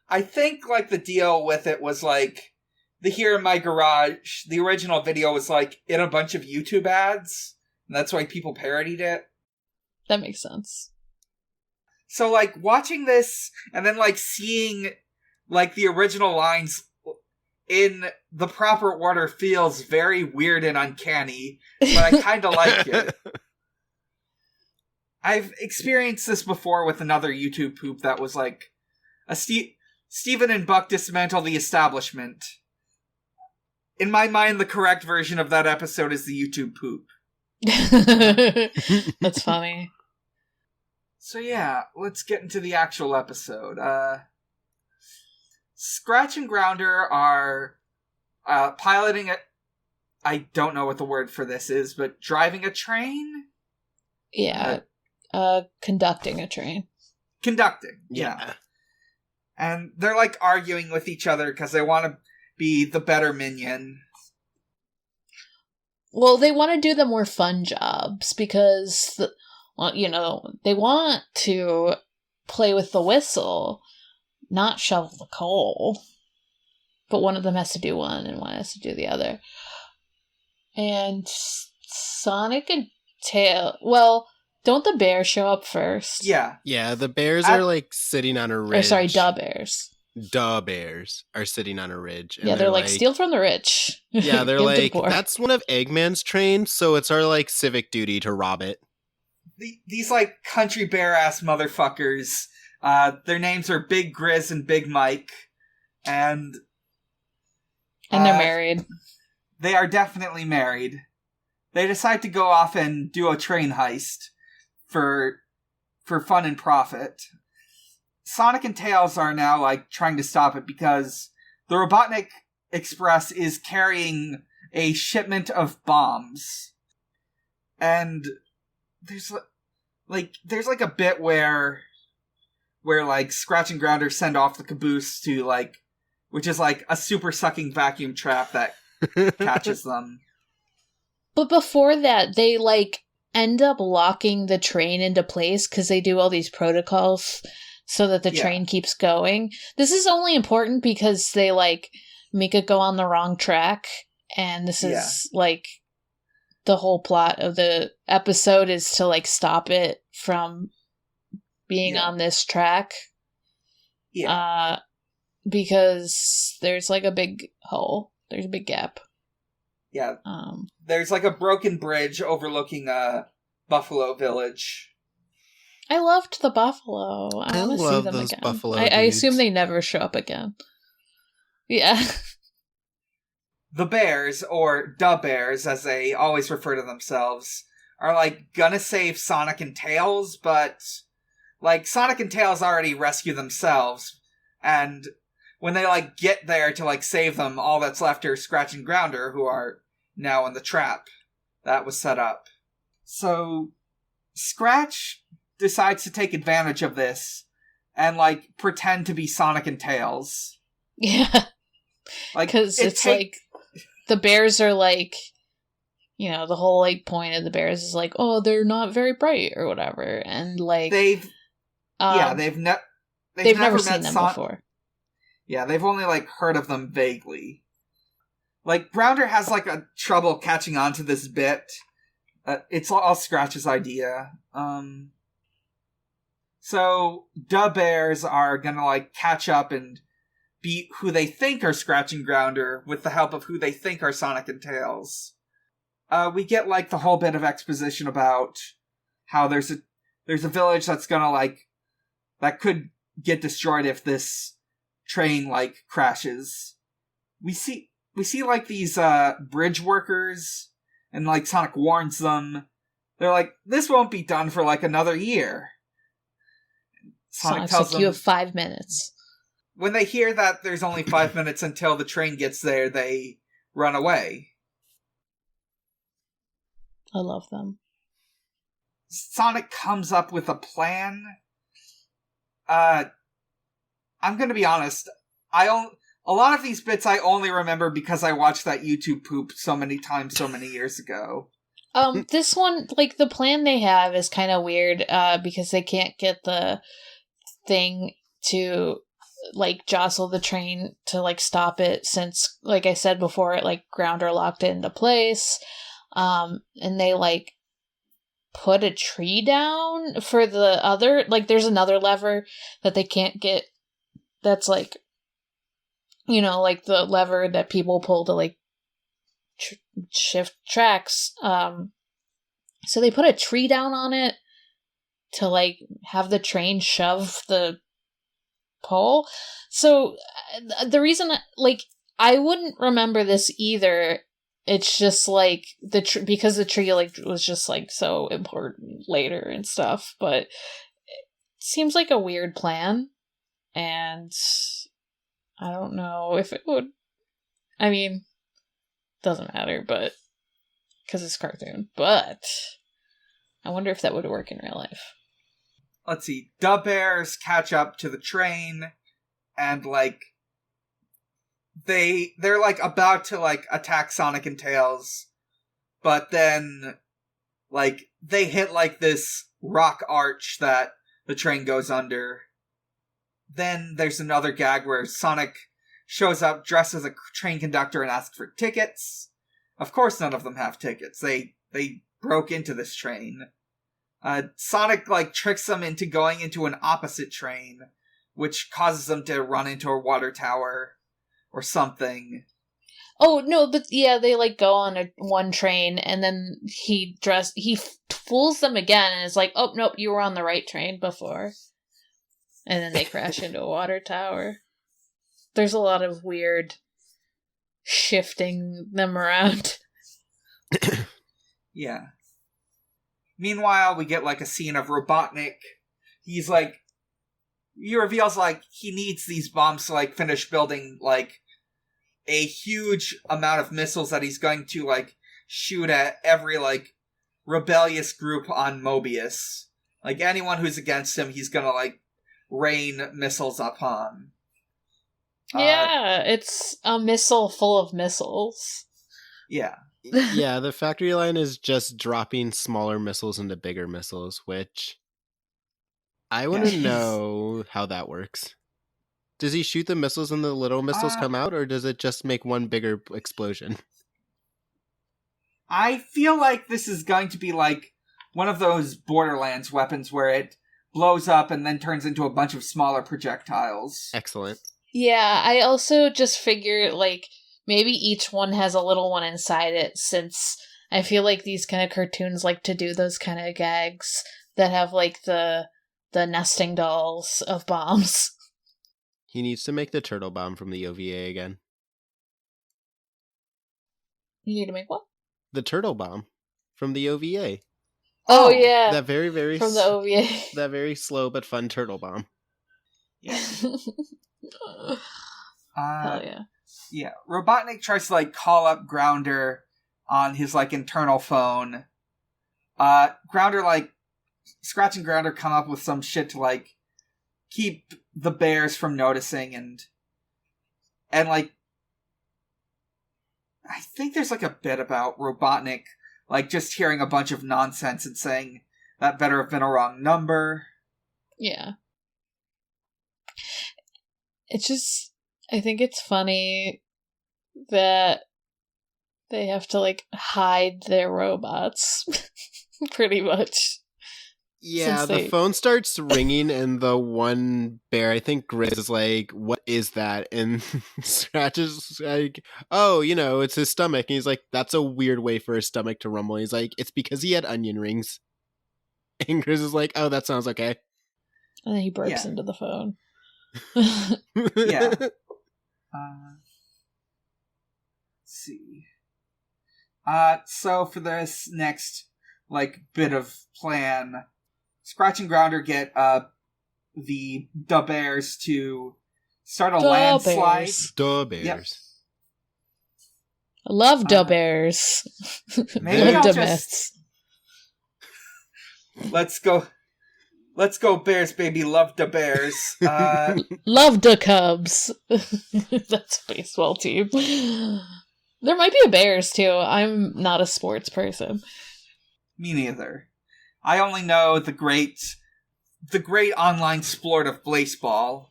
Speaker 1: I think, like, the deal with it was, like, the Here in My Garage, the original video was, like, in a bunch of YouTube ads, and that's why people parodied it.
Speaker 2: That makes sense.
Speaker 1: So, like, watching this, and then, like, seeing, like, the original lines in the proper order feels very weird and uncanny, but I kind of like it. I've experienced this before with another YouTube poop that was like a Steven and Buck dismantle the establishment. In my mind, the correct version of that episode is the YouTube poop.
Speaker 2: That's funny.
Speaker 1: So yeah, let's get into the actual episode. Scratch and Grounder are piloting a... I don't know what the word for this is, but driving a train?
Speaker 2: Yeah. Conducting a train.
Speaker 1: Conducting, yeah. And they're, like, arguing with each other because they want to be the better minion.
Speaker 2: Well, they want to do the more fun jobs because, they want to play with the whistle, not shovel the coal. But one of them has to do one and one has to do the other. And Sonic and Tail... Well, don't the bears show up first?
Speaker 1: Yeah.
Speaker 3: Yeah, the bears are, like, sitting on a ridge.
Speaker 2: Or, sorry, da bears.
Speaker 3: Da bears are sitting on a ridge. And
Speaker 2: yeah, they're like, steal from the rich.
Speaker 3: Yeah, they're like, that's one of Eggman's trains, so it's our, like, civic duty to rob it.
Speaker 1: These, like, country bear-ass motherfuckers... their names are Big Grizz and Big Mike, and
Speaker 2: they're married.
Speaker 1: They are definitely married. They decide to go off and do a train heist for fun and profit. Sonic and Tails are now, like, trying to stop it because the Robotnik Express is carrying a shipment of bombs. And there's like a bit where like Scratch and Grounder send off the caboose to, like, which is like a super sucking vacuum trap that catches them.
Speaker 2: But before that, they, like, end up locking the train into place because they do all these protocols so that the train keeps going. This is only important because they, like, make it go on the wrong track, and this is, like, the whole plot of the episode is to, like, stop it from being on this track. Yeah. Because there's, like, a big hole. There's a big gap.
Speaker 1: Yeah. There's, like, a broken bridge overlooking Buffalo Village.
Speaker 2: I loved the buffalo. I want to see them again.
Speaker 3: Buffalo
Speaker 2: I assume they never show up again. Yeah.
Speaker 1: The bears, or da bears, as they always refer to themselves, are, like, gonna save Sonic and Tails, but, like, Sonic and Tails already rescue themselves, and when they, like, get there to, like, save them, all that's left are Scratch and Grounder, who are now in the trap that was set up. So, Scratch decides to take advantage of this and, like, pretend to be Sonic and Tails.
Speaker 2: Yeah.
Speaker 1: Like,
Speaker 2: because it's like, the bears are like, you know, the whole, like, point of the bears is like, oh, they're not very bright or whatever, and, like,
Speaker 1: they've never
Speaker 2: seen them before.
Speaker 1: Yeah, they've only, like, heard of them vaguely. like, Grounder has, like, a trouble catching on to this bit. It's all Scratch's idea. So, Da Bears are gonna, like, catch up and beat who they think are Scratch and Grounder with the help of who they think are Sonic and Tails. We get, like, the whole bit of exposition about how there's a village that's gonna, like, that could get destroyed if this train, like, crashes. We see, like, these, bridge workers, and, like, Sonic warns them. They're like, this won't be done for, like, another year. Sonic tells them,
Speaker 2: you have 5 minutes.
Speaker 1: When they hear that there's only 5 minutes until the train gets there, they run away.
Speaker 2: I love them.
Speaker 1: Sonic comes up with a plan. I'm gonna be honest. A lot of these bits I only remember because I watched that YouTube poop so many times so many years ago.
Speaker 2: This one, like, the plan they have is kind of weird, because they can't get the thing to, like, jostle the train to, like, stop it since, like I said before, it, like, Grounder locked it into place. And they, like, put a tree down for the other, like, there's another lever that they can't get that's, like, you know, like the lever that people pull to, like, shift tracks. So they put a tree down on it to, like, have the train shove the pole. So the reason, like, I wouldn't remember this either. It's just, like, because the tree, like, was just, like, so important later and stuff. But it seems like a weird plan. And I don't know if it would. I mean, doesn't matter, but because it's cartoon. But I wonder if that would work in real life.
Speaker 1: Let's see. Da Bears catch up to the train, and, like, they're like about to, like, attack Sonic and Tails, but then, like, they hit, like, this rock arch that the train goes under. Then there's another gag where Sonic shows up dressed as a train conductor and asks for tickets. Of course none of them have tickets. They broke into this train. Sonic, like, tricks them into going into an opposite train, which causes them to run into a water tower or something.
Speaker 2: Oh, no, but yeah, they, like, go on one train, and then he fools them again, and is like, oh, nope, you were on the right train before. And then they crash into a water tower. There's a lot of weird shifting them around.
Speaker 1: Yeah. Meanwhile, we get, like, a scene of Robotnik. He's, like, he reveals, like, he needs these bombs to, like, finish building, like, a huge amount of missiles that he's going to, like, shoot at every, like, rebellious group on Mobius. Like, anyone who's against him, he's gonna, like, rain missiles upon.
Speaker 2: Yeah, it's a missile full of missiles.
Speaker 1: Yeah.
Speaker 3: Yeah, the factory line is just dropping smaller missiles into bigger missiles, which I want to know how that works. Does he shoot the missiles and the little missiles come out, or does it just make one bigger explosion?
Speaker 1: I feel like this is going to be like one of those Borderlands weapons where it blows up and then turns into a bunch of smaller projectiles.
Speaker 3: Excellent.
Speaker 2: Yeah, I also just figure, like, maybe each one has a little one inside it, since I feel like these kind of cartoons like to do those kind of gags that have, like, the nesting dolls of bombs.
Speaker 3: He needs to make the turtle bomb from the OVA again.
Speaker 2: You need to make what?
Speaker 3: The turtle bomb from the OVA.
Speaker 2: Oh, yeah.
Speaker 3: That very, very...
Speaker 2: From the OVA.
Speaker 3: That very slow but fun turtle bomb.
Speaker 1: Yeah.
Speaker 2: Hell yeah.
Speaker 1: Yeah. Robotnik tries to, like, call up Grounder on his, like, internal phone. Grounder, like, Scratch and Grounder come up with some shit to, like, keep the bears from noticing, and like, I think there's, like, a bit about Robotnik, like, just hearing a bunch of nonsense and saying that better have been a wrong number.
Speaker 2: Yeah. It's just, I think it's funny that They have to, like, hide their robots, pretty much.
Speaker 3: Yeah, the phone starts ringing, and the one bear, I think Grizz, is like, what is that? And Scratch is like, oh, it's his stomach. And he's like, that's a weird way for his stomach to rumble. He's like, it's because he had onion rings. And Grizz is like, oh, that sounds okay.
Speaker 2: And then he burps into the phone.
Speaker 1: Yeah. Let's see. So for this next, bit of plan, Scratch and Grounder get the bears to start a landslide.
Speaker 3: Da bears.
Speaker 1: Yep.
Speaker 2: I love da bears.
Speaker 1: Maybe
Speaker 2: love
Speaker 1: I'll
Speaker 2: da
Speaker 1: just... Let's go bears, baby. Love da bears.
Speaker 2: Love da Cubs. That's a baseball team. There might be a Bears, too. I'm not a sports person.
Speaker 1: Me neither. I only know the great online sport of baseball.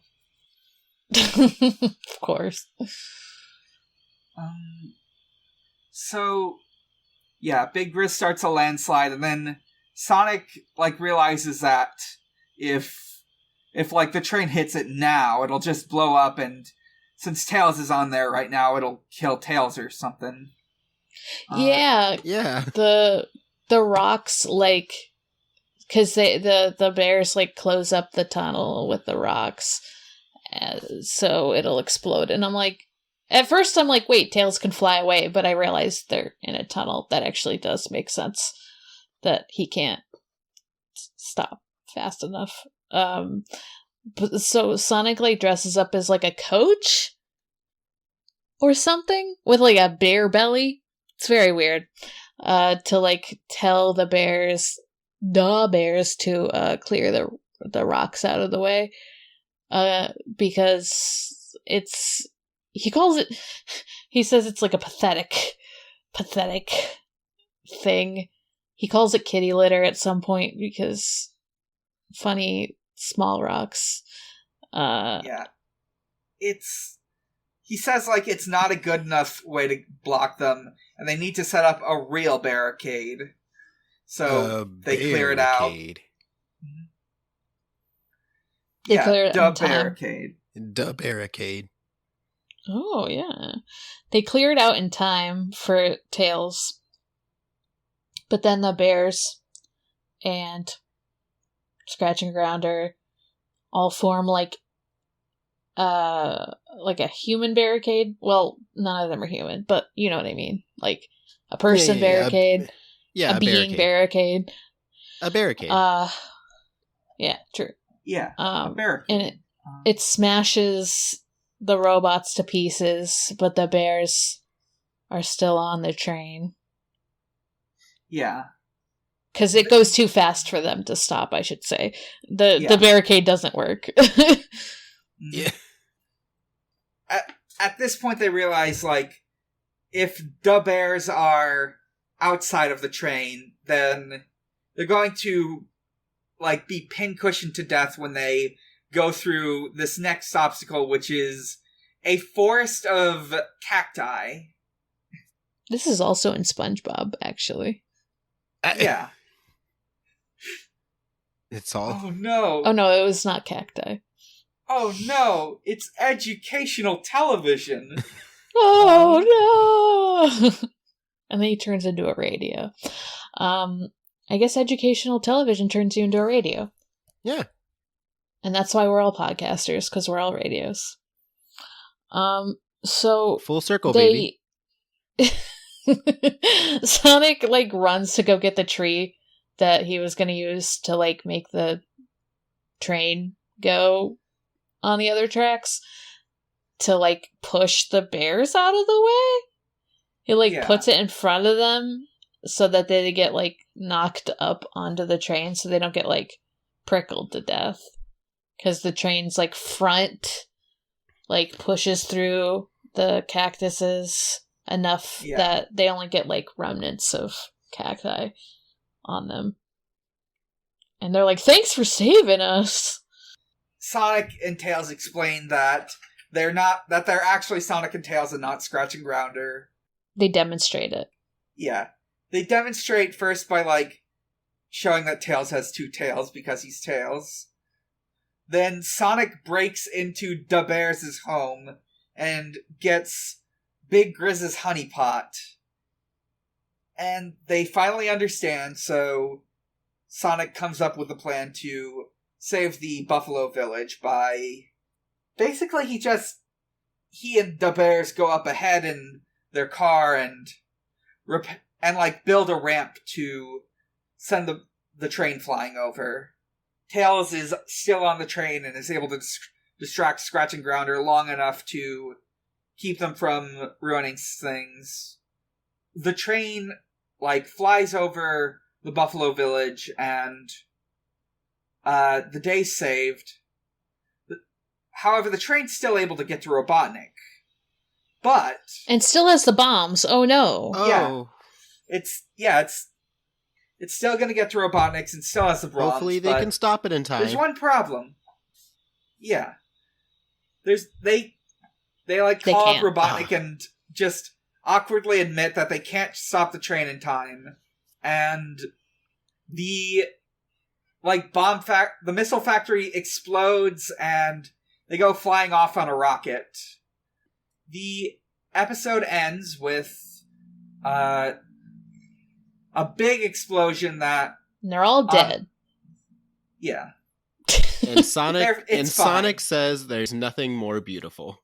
Speaker 2: Of course.
Speaker 1: So, yeah, Big Grizz starts a landslide, and then Sonic, realizes that if the train hits it now, it'll just blow up, and since Tails is on there right now, it'll kill Tails or something.
Speaker 2: Yeah. The rocks, because the bears, close up the tunnel with the rocks, so it'll explode. And I'm like, at first I'm like, wait, Tails can fly away, but I realized they're in a tunnel. That actually does make sense, that he can't stop fast enough. So Sonic, dresses up as, a coach? Or something? With, a bear belly? It's very weird. To, tell the bears to, clear the rocks out of the way. Because he says it's, a pathetic thing. He calls it kitty litter at some point because funny small rocks.
Speaker 1: Yeah. He says, it's not a good enough way to block them, and they need to set up a real barricade. So they clear it out.
Speaker 2: They clear it out.
Speaker 1: Barricade.
Speaker 3: The barricade.
Speaker 2: Oh, yeah. They clear it out in time for Tails. But then the bears and Scratch and Grounder all form a human barricade. Well, none of them are human, but you know what I mean. A person barricade. A being barricade.
Speaker 3: A barricade.
Speaker 2: Yeah, true.
Speaker 1: Yeah, a barricade.
Speaker 2: And it smashes the robots to pieces, but the bears are still on the train.
Speaker 1: Yeah.
Speaker 2: Because it goes too fast for them to stop, I should say. The barricade doesn't work.
Speaker 3: Yeah.
Speaker 1: At this point, they realize, if the bears are outside of the train, then they're going to, be pincushioned to death when they go through this next obstacle, which is a forest of cacti.
Speaker 2: This is also in SpongeBob, actually.
Speaker 1: Yeah.
Speaker 3: It's all...
Speaker 1: Oh, no.
Speaker 2: Oh, no, it was not cacti.
Speaker 1: Oh, no. It's educational television.
Speaker 2: Oh, no! And then he turns into a radio. I guess educational television turns you into a radio.
Speaker 3: Yeah.
Speaker 2: And that's why we're all podcasters, because we're all radios. So...
Speaker 3: Full circle, baby.
Speaker 2: Sonic, runs to go get the tree that he was going to use to, make the train go on the other tracks to, push the bears out of the way. He, puts it in front of them so that they get, knocked up onto the train so they don't get, prickled to death. Because the train's, front, pushes through the cactuses enough that they only get, remnants of cacti on them. And they're like, thanks for saving us!
Speaker 1: Sonic and Tails explain that they're actually Sonic and Tails and not Scratch and Grounder.
Speaker 2: They demonstrate it.
Speaker 1: Yeah. They demonstrate first by, like, showing that Tails has 2 tails because he's Tails. Then Sonic breaks into Da Bears' home and gets Big Grizz's honeypot. And they finally understand, so Sonic comes up with a plan to save the Buffalo Village by... Basically, he and Da Bears go up ahead in their car and like build a ramp to send the train flying over. Tails is still on the train and is able to distract Scratch and Grounder long enough to keep them from ruining things. The train, like, flies over the Buffalo Village and the day's saved. However, the train's still able to get to Robotnik. But...
Speaker 2: And still has the bombs. Oh no.
Speaker 3: Oh.
Speaker 1: Yeah. It's still gonna get to Robotnik's and still has the bombs.
Speaker 3: Hopefully they can stop it in time.
Speaker 1: There's one problem. Yeah. They call up Robotnik and just awkwardly admit that they can't stop the train in time. And the missile factory explodes and they go flying off on a rocket. The episode ends with a big explosion that...
Speaker 2: And they're all dead.
Speaker 1: Yeah.
Speaker 3: And Sonic says there's nothing more beautiful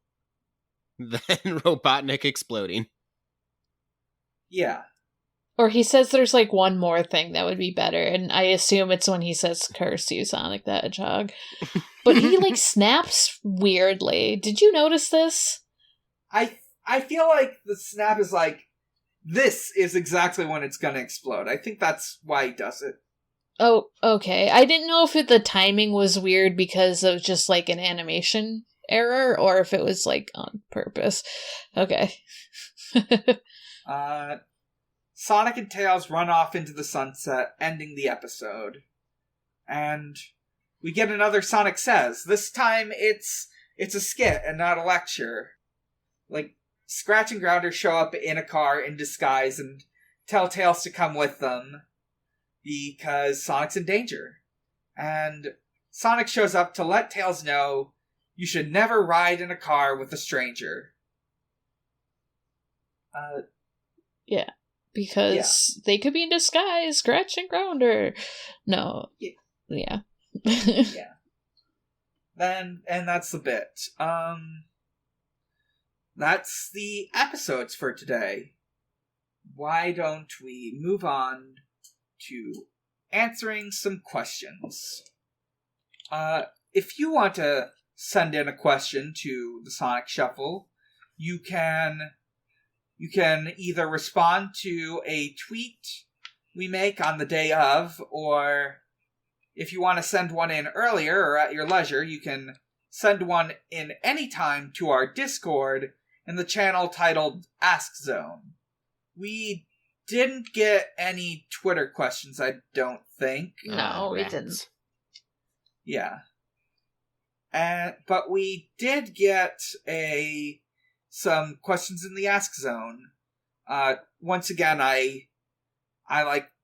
Speaker 3: than Robotnik exploding.
Speaker 1: Yeah.
Speaker 2: Or he says there's, like, one more thing that would be better, and I assume it's when he says, "Curse you, Sonic the Hedgehog." But he, like, snaps weirdly. Did you notice this?
Speaker 1: I feel like the snap is like, this is exactly when it's gonna explode. I think that's why he does it.
Speaker 2: Oh, okay. I didn't know if the timing was weird because of just, like, an animation error, or if it was, like, on purpose. Okay.
Speaker 1: Sonic and Tails run off into the sunset, ending the episode. And we get another Sonic Says. This time it's a skit and not a lecture. Like, Scratch and Grounder show up in a car in disguise and tell Tails to come with them because Sonic's in danger. And Sonic shows up to let Tails know you should never ride in a car with a stranger.
Speaker 2: Yeah. Because they could be in disguise, Scratch and Grounder. No. Yeah.
Speaker 1: Yeah. And that's the bit. That's the episodes for today. Why don't we move on to answering some questions? If you want to send in a question to the Sonic Shuffle, you can either respond to a tweet we make on the day of, or if you want to send one in earlier or at your leisure, you can send one in anytime to our Discord in the channel titled Ask Zone. We didn't get any Twitter questions, I don't think.
Speaker 2: No, we didn't.
Speaker 1: Yeah. But we did get some questions in the Ask Zone. Once again, I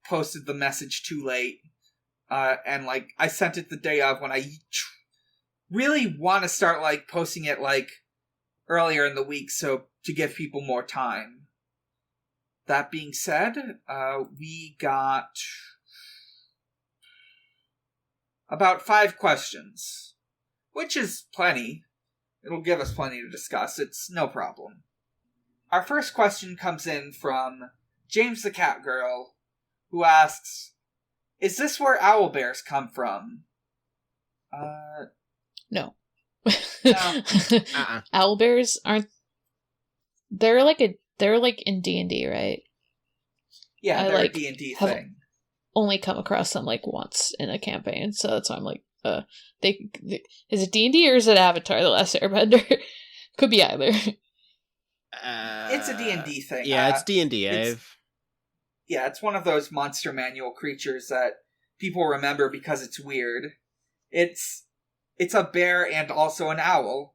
Speaker 1: posted the message too late. And I sent it the day of when I really want to start posting it earlier in the week so to give people more time. That being said, we got about 5 questions, which is plenty. It'll give us plenty to discuss. It's no problem. Our first question comes in from James the Cat Girl, who asks, is this where owl bears come from?
Speaker 2: No.
Speaker 1: No.
Speaker 2: Owl bears aren't... They're in D&D, right?
Speaker 1: Yeah,
Speaker 2: I
Speaker 1: they're a D&D thing.
Speaker 2: Only come across them once in a campaign, so that's why I'm is it D&D or is it Avatar: The Last Airbender? Could be either.
Speaker 1: It's a D&D thing.
Speaker 3: Yeah, it's D&D.
Speaker 1: It's one of those monster manual creatures that people remember because it's weird. It's a bear and also an owl.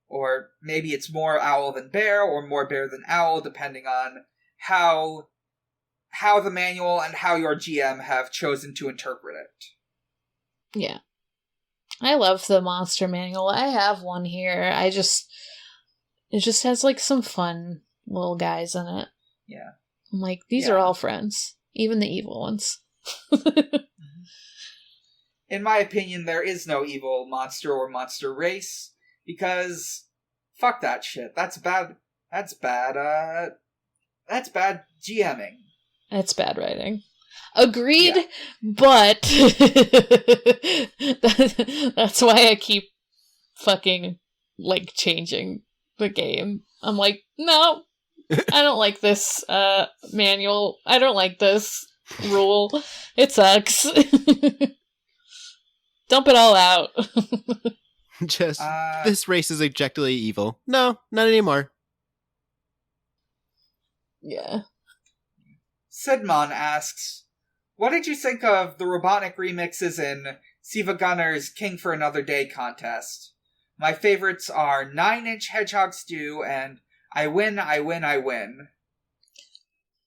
Speaker 1: Or maybe it's more owl than bear, or more bear than owl, depending on how the manual and how your GM have chosen to interpret it.
Speaker 2: Yeah. I love the monster manual. I have one here. It just has like some fun little guys in it.
Speaker 1: Yeah.
Speaker 2: I'm like, these are all friends. Even the evil ones.
Speaker 1: In my opinion, there is no evil monster or monster race, because fuck that shit. That's bad. That's bad GMing.
Speaker 2: That's bad writing. Agreed, but that's why I keep fucking, like, changing the game. I'm like, no, I don't like this manual. I don't like this rule. It sucks. Dump it all out.
Speaker 3: Just, this race is objectively evil. No, not anymore.
Speaker 2: Yeah.
Speaker 1: Sidmon asks, what did you think of the Robotnik remixes in Siva Gunner's King for Another Day contest? My favorites are 9-inch Hedgehog Stew and I Win, I Win, I Win.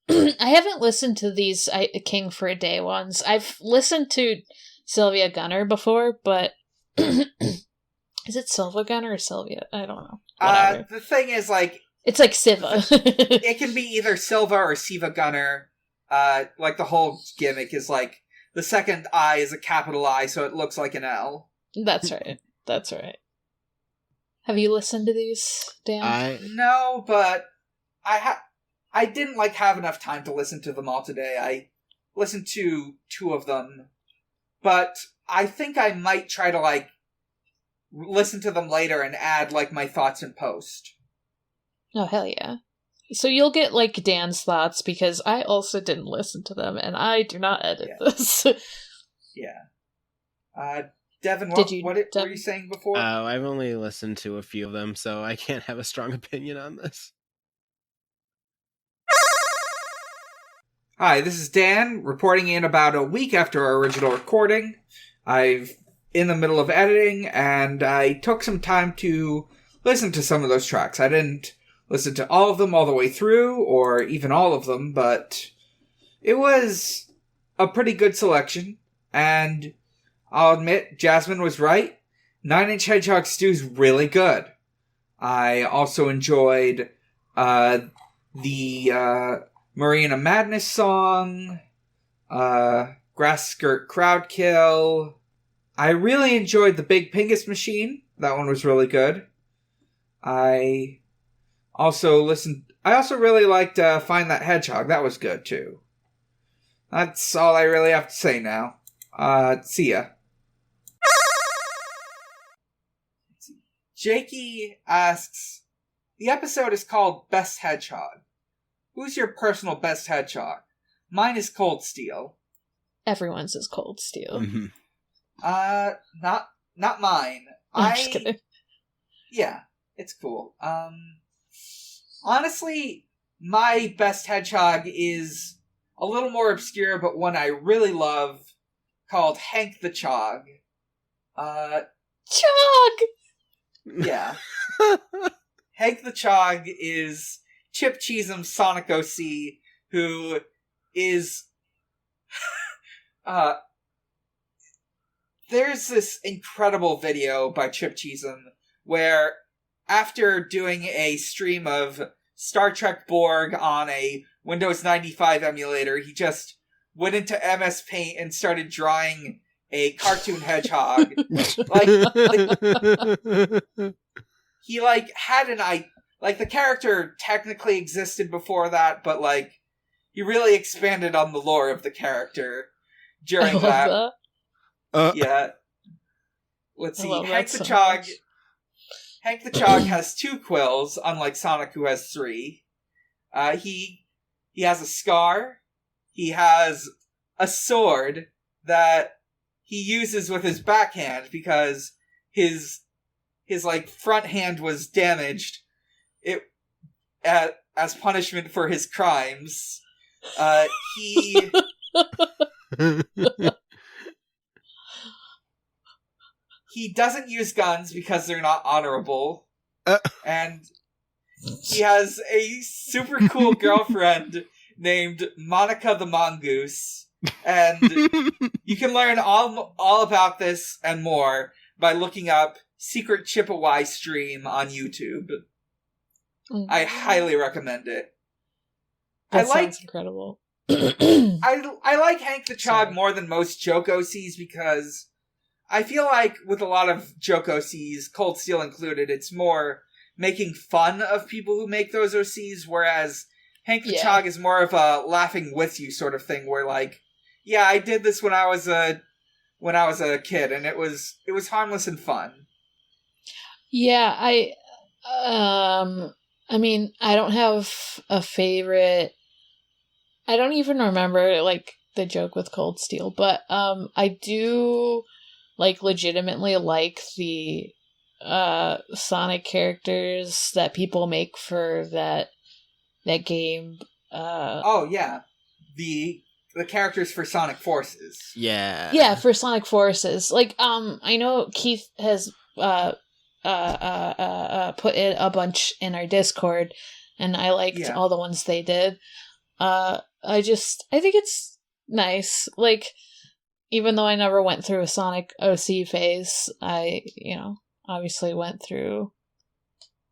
Speaker 2: I haven't listened to these King for a Day ones. I've listened to Sylvia Gunner before, but is it Sylvia Gunner or Sylvia? I don't know. Whatever.
Speaker 1: The thing is, like,
Speaker 2: it's like Siva.
Speaker 1: It can be either Silva or Siva Gunner. Like, the whole gimmick is, like, the second I is a capital I, so it looks like an L.
Speaker 2: That's right. That's right. Have you listened to these, Dan?
Speaker 1: No, but I didn't, like, have enough time to listen to them all today. I listened to 2 of them. But I think I might try to, like, listen to them later and add, like, my thoughts in post.
Speaker 2: Oh, hell yeah. So you'll get, like, Dan's thoughts, because I also didn't listen to them, and I do not edit this.
Speaker 1: Yeah. Devon, what were you saying before?
Speaker 3: Oh, I've only listened to a few of them, so I can't have a strong opinion on this.
Speaker 1: Hi, this is Dan, reporting in about a week after our original recording. I'm in the middle of editing, and I took some time to listen to some of those tracks. I didn't listen to all of them all the way through, or even all of them, but it was a pretty good selection, and I'll admit, Jasmine was right. 9-inch Hedgehog Stew's really good. I also enjoyed the Marina Madness song, Grass Skirt Crowd Kill. I really enjoyed the Big Pingus Machine. That one was really good. I also really liked Find That Hedgehog. That was good, too. That's all I really have to say now. See ya. Jakey asks, the episode is called Best Hedgehog. Who's your personal best hedgehog? Mine is Cold Steel.
Speaker 2: Everyone's is Cold Steel.
Speaker 3: Mm-hmm.
Speaker 1: Not mine.
Speaker 2: I'm just kidding.
Speaker 1: Yeah, it's cool. Honestly, my best hedgehog is a little more obscure, but one I really love, called Hank the Chog.
Speaker 2: Chog!
Speaker 1: Yeah. Hank the Chog is Chip Cheesum's Sonic OC, who is... There's this incredible video by Chip Cheesum where, after doing a stream of Star Trek Borg on a Windows 95 emulator, he just went into MS Paint and started drawing a cartoon hedgehog. He, like, had the character technically existed before that, but, like, he really expanded on the lore of the character during that. Yeah. Let's see. Hank the Chog. Hank the Chog has 2 quills, unlike Sonic, who has 3. He has a scar. He has a sword that he uses with his backhand because his like front hand was damaged. As punishment for his crimes. He he doesn't use guns because they're not honorable. And he has a super cool girlfriend named Monica the Mongoose, and you can learn all about this and more by looking up Secret Chippewa stream on YouTube. I highly recommend it.
Speaker 2: That sounds incredible.
Speaker 1: I like Hank the Chog more than most joke OCs because I feel like with a lot of joke OCs, Cold Steel included, it's more making fun of people who make those OCs, whereas Hank the Chog is more of a laughing with you sort of thing, where like, yeah, I did this when I was a kid, and it was harmless and fun.
Speaker 2: Yeah, I mean, I don't have a favorite. I don't even remember like the joke with Cold Steel, but I do like legitimately like the Sonic characters that people make for that game.
Speaker 1: Oh yeah, the characters for Sonic Forces.
Speaker 3: Yeah,
Speaker 2: for Sonic Forces. Like I know Keith has put it a bunch in our Discord, and I liked all the ones they did. I think it's nice. Like, even though I never went through a Sonic OC phase, I, obviously went through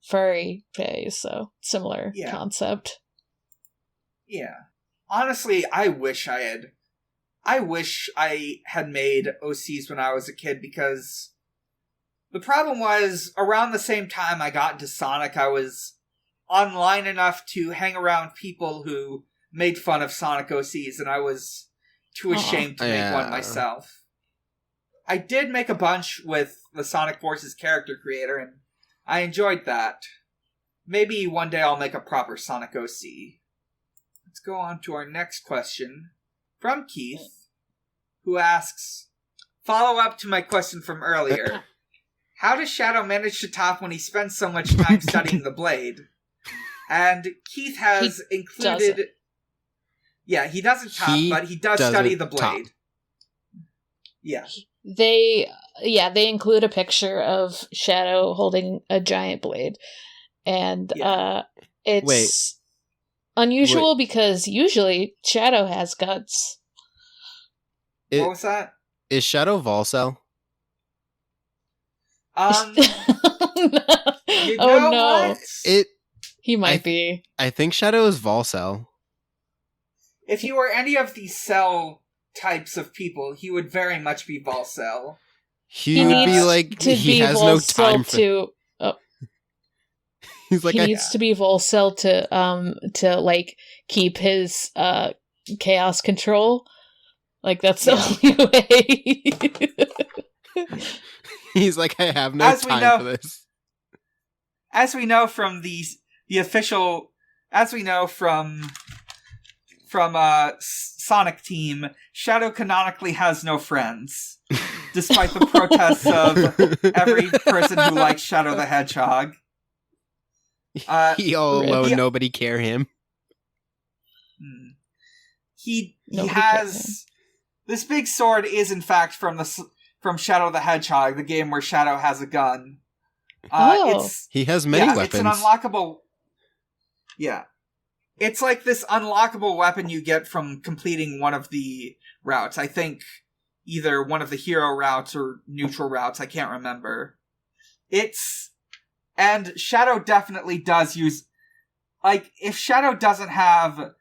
Speaker 2: furry phase, so similar concept.
Speaker 1: Yeah. Honestly, I wish I had made OCs when I was a kid, because the problem was, around the same time I got into Sonic, I was online enough to hang around people who made fun of Sonic OCs, and I was too ashamed to make one myself. I did make a bunch with the Sonic Forces character creator, and I enjoyed that. Maybe one day I'll make a proper Sonic OC. Let's go on to our next question from Keith, who asks, follow up to my question from earlier. How does Shadow manage to top when he spends so much time studying the blade? And Keith has included...
Speaker 2: Doesn't.
Speaker 1: Yeah, he doesn't top, but he does study the blade.
Speaker 3: Top.
Speaker 1: Yeah.
Speaker 2: They include a picture of Shadow holding a giant blade. And it's unusual because usually Shadow has guts.
Speaker 1: What was that?
Speaker 3: Is Shadow Volcel?
Speaker 1: You know
Speaker 2: no.
Speaker 1: what?
Speaker 2: He might be.
Speaker 3: I think Shadow is Volcel.
Speaker 1: If he were any of these cell types of people, he would very much be Volcel.
Speaker 3: He would be like, he has no time for... He's like,
Speaker 2: he needs to be Volcel to like keep his chaos control. Like, that's the only way.
Speaker 3: He's like, I have no time for this.
Speaker 1: As we know from the official, as we know from Sonic Team, Shadow canonically has no friends, despite the protests of every person who likes Shadow the Hedgehog.
Speaker 3: He all alone, nobody care him.
Speaker 1: He has this big sword is in fact from Shadow the Hedgehog, the game where Shadow has a gun.
Speaker 3: He has many weapons.
Speaker 1: It's an unlockable. Yeah. It's like this unlockable weapon you get from completing one of the routes. I think either one of the hero routes or neutral routes. I can't remember. And Shadow definitely does use... Like, if Shadow doesn't have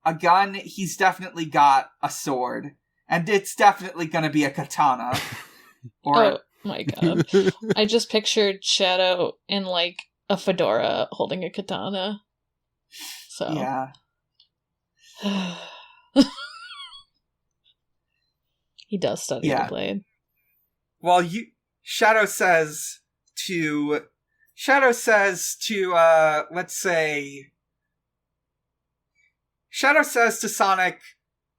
Speaker 1: a gun, he's definitely got a sword. And it's definitely going to be a katana.
Speaker 2: Oh my god. I just pictured Shadow in, like, a fedora holding a katana. So.
Speaker 1: Yeah.
Speaker 2: He does study the blade.
Speaker 1: Well, Shadow says to Sonic,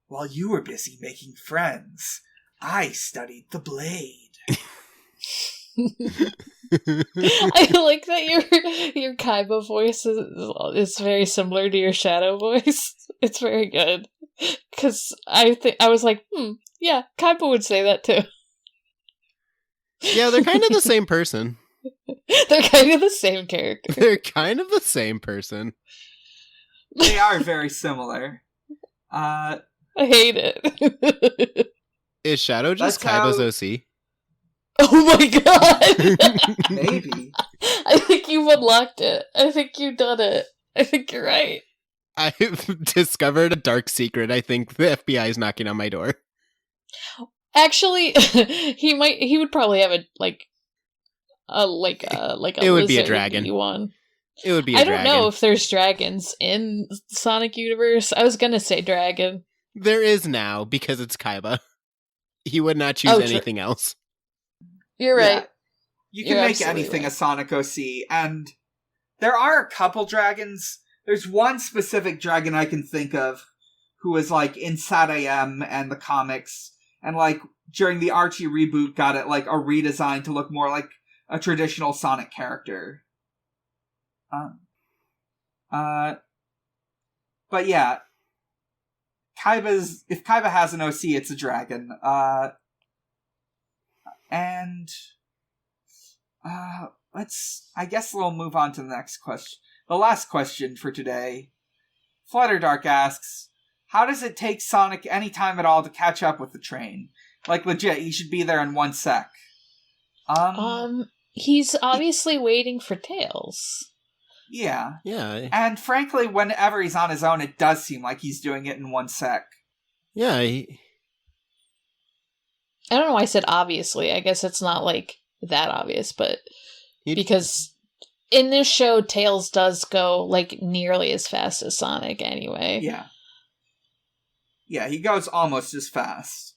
Speaker 1: while you were busy making friends, I studied the blade.
Speaker 2: I like that your Kaiba voice is very similar to your Shadow voice. It's very good. Because I was like, yeah, Kaiba would say that too.
Speaker 3: Yeah, they're kind of the same person.
Speaker 2: They're kind of the same character.
Speaker 3: They're kind of the same person.
Speaker 1: They are very similar.
Speaker 2: I hate it.
Speaker 3: Is Shadow just
Speaker 1: That's
Speaker 3: Kaiba's OC?
Speaker 2: Oh my god!
Speaker 1: Maybe.
Speaker 2: I think you've unlocked it. I think you've done it. I think you're right.
Speaker 3: I've discovered a dark secret. I think the FBI is knocking on my door.
Speaker 2: Actually, he would probably have a
Speaker 3: It would be a dragon.
Speaker 2: One.
Speaker 3: It would be a
Speaker 2: I
Speaker 3: dragon.
Speaker 2: don't know if there's dragons in Sonic Universe. I was gonna say dragon.
Speaker 3: There is now, because it's Kaiba. He would not choose anything else.
Speaker 2: You're right.
Speaker 1: Yeah. You can
Speaker 2: You're
Speaker 1: make anything
Speaker 2: right.
Speaker 1: a Sonic OC, and there are a couple dragons. There's one specific dragon I can think of who was like in Sat AM and the comics, and like during the Archie reboot got it like a redesign to look more like a traditional Sonic character. But yeah, if Kaiba has an OC, it's a dragon. I guess we'll move on to the next question. The last question for today. Flutterdark asks, how does it take Sonic any time at all to catch up with the train? Like, legit, he should be there in 1 sec.
Speaker 2: He's obviously waiting for Tails.
Speaker 1: Yeah.
Speaker 3: Yeah.
Speaker 1: And frankly, whenever he's on his own, it does seem like he's doing it in 1 sec.
Speaker 3: Yeah.
Speaker 2: I don't know why I said obviously. I guess it's not like that obvious, but because in this show, Tails does go like nearly as fast as Sonic anyway.
Speaker 1: Yeah. Yeah, he goes almost as fast.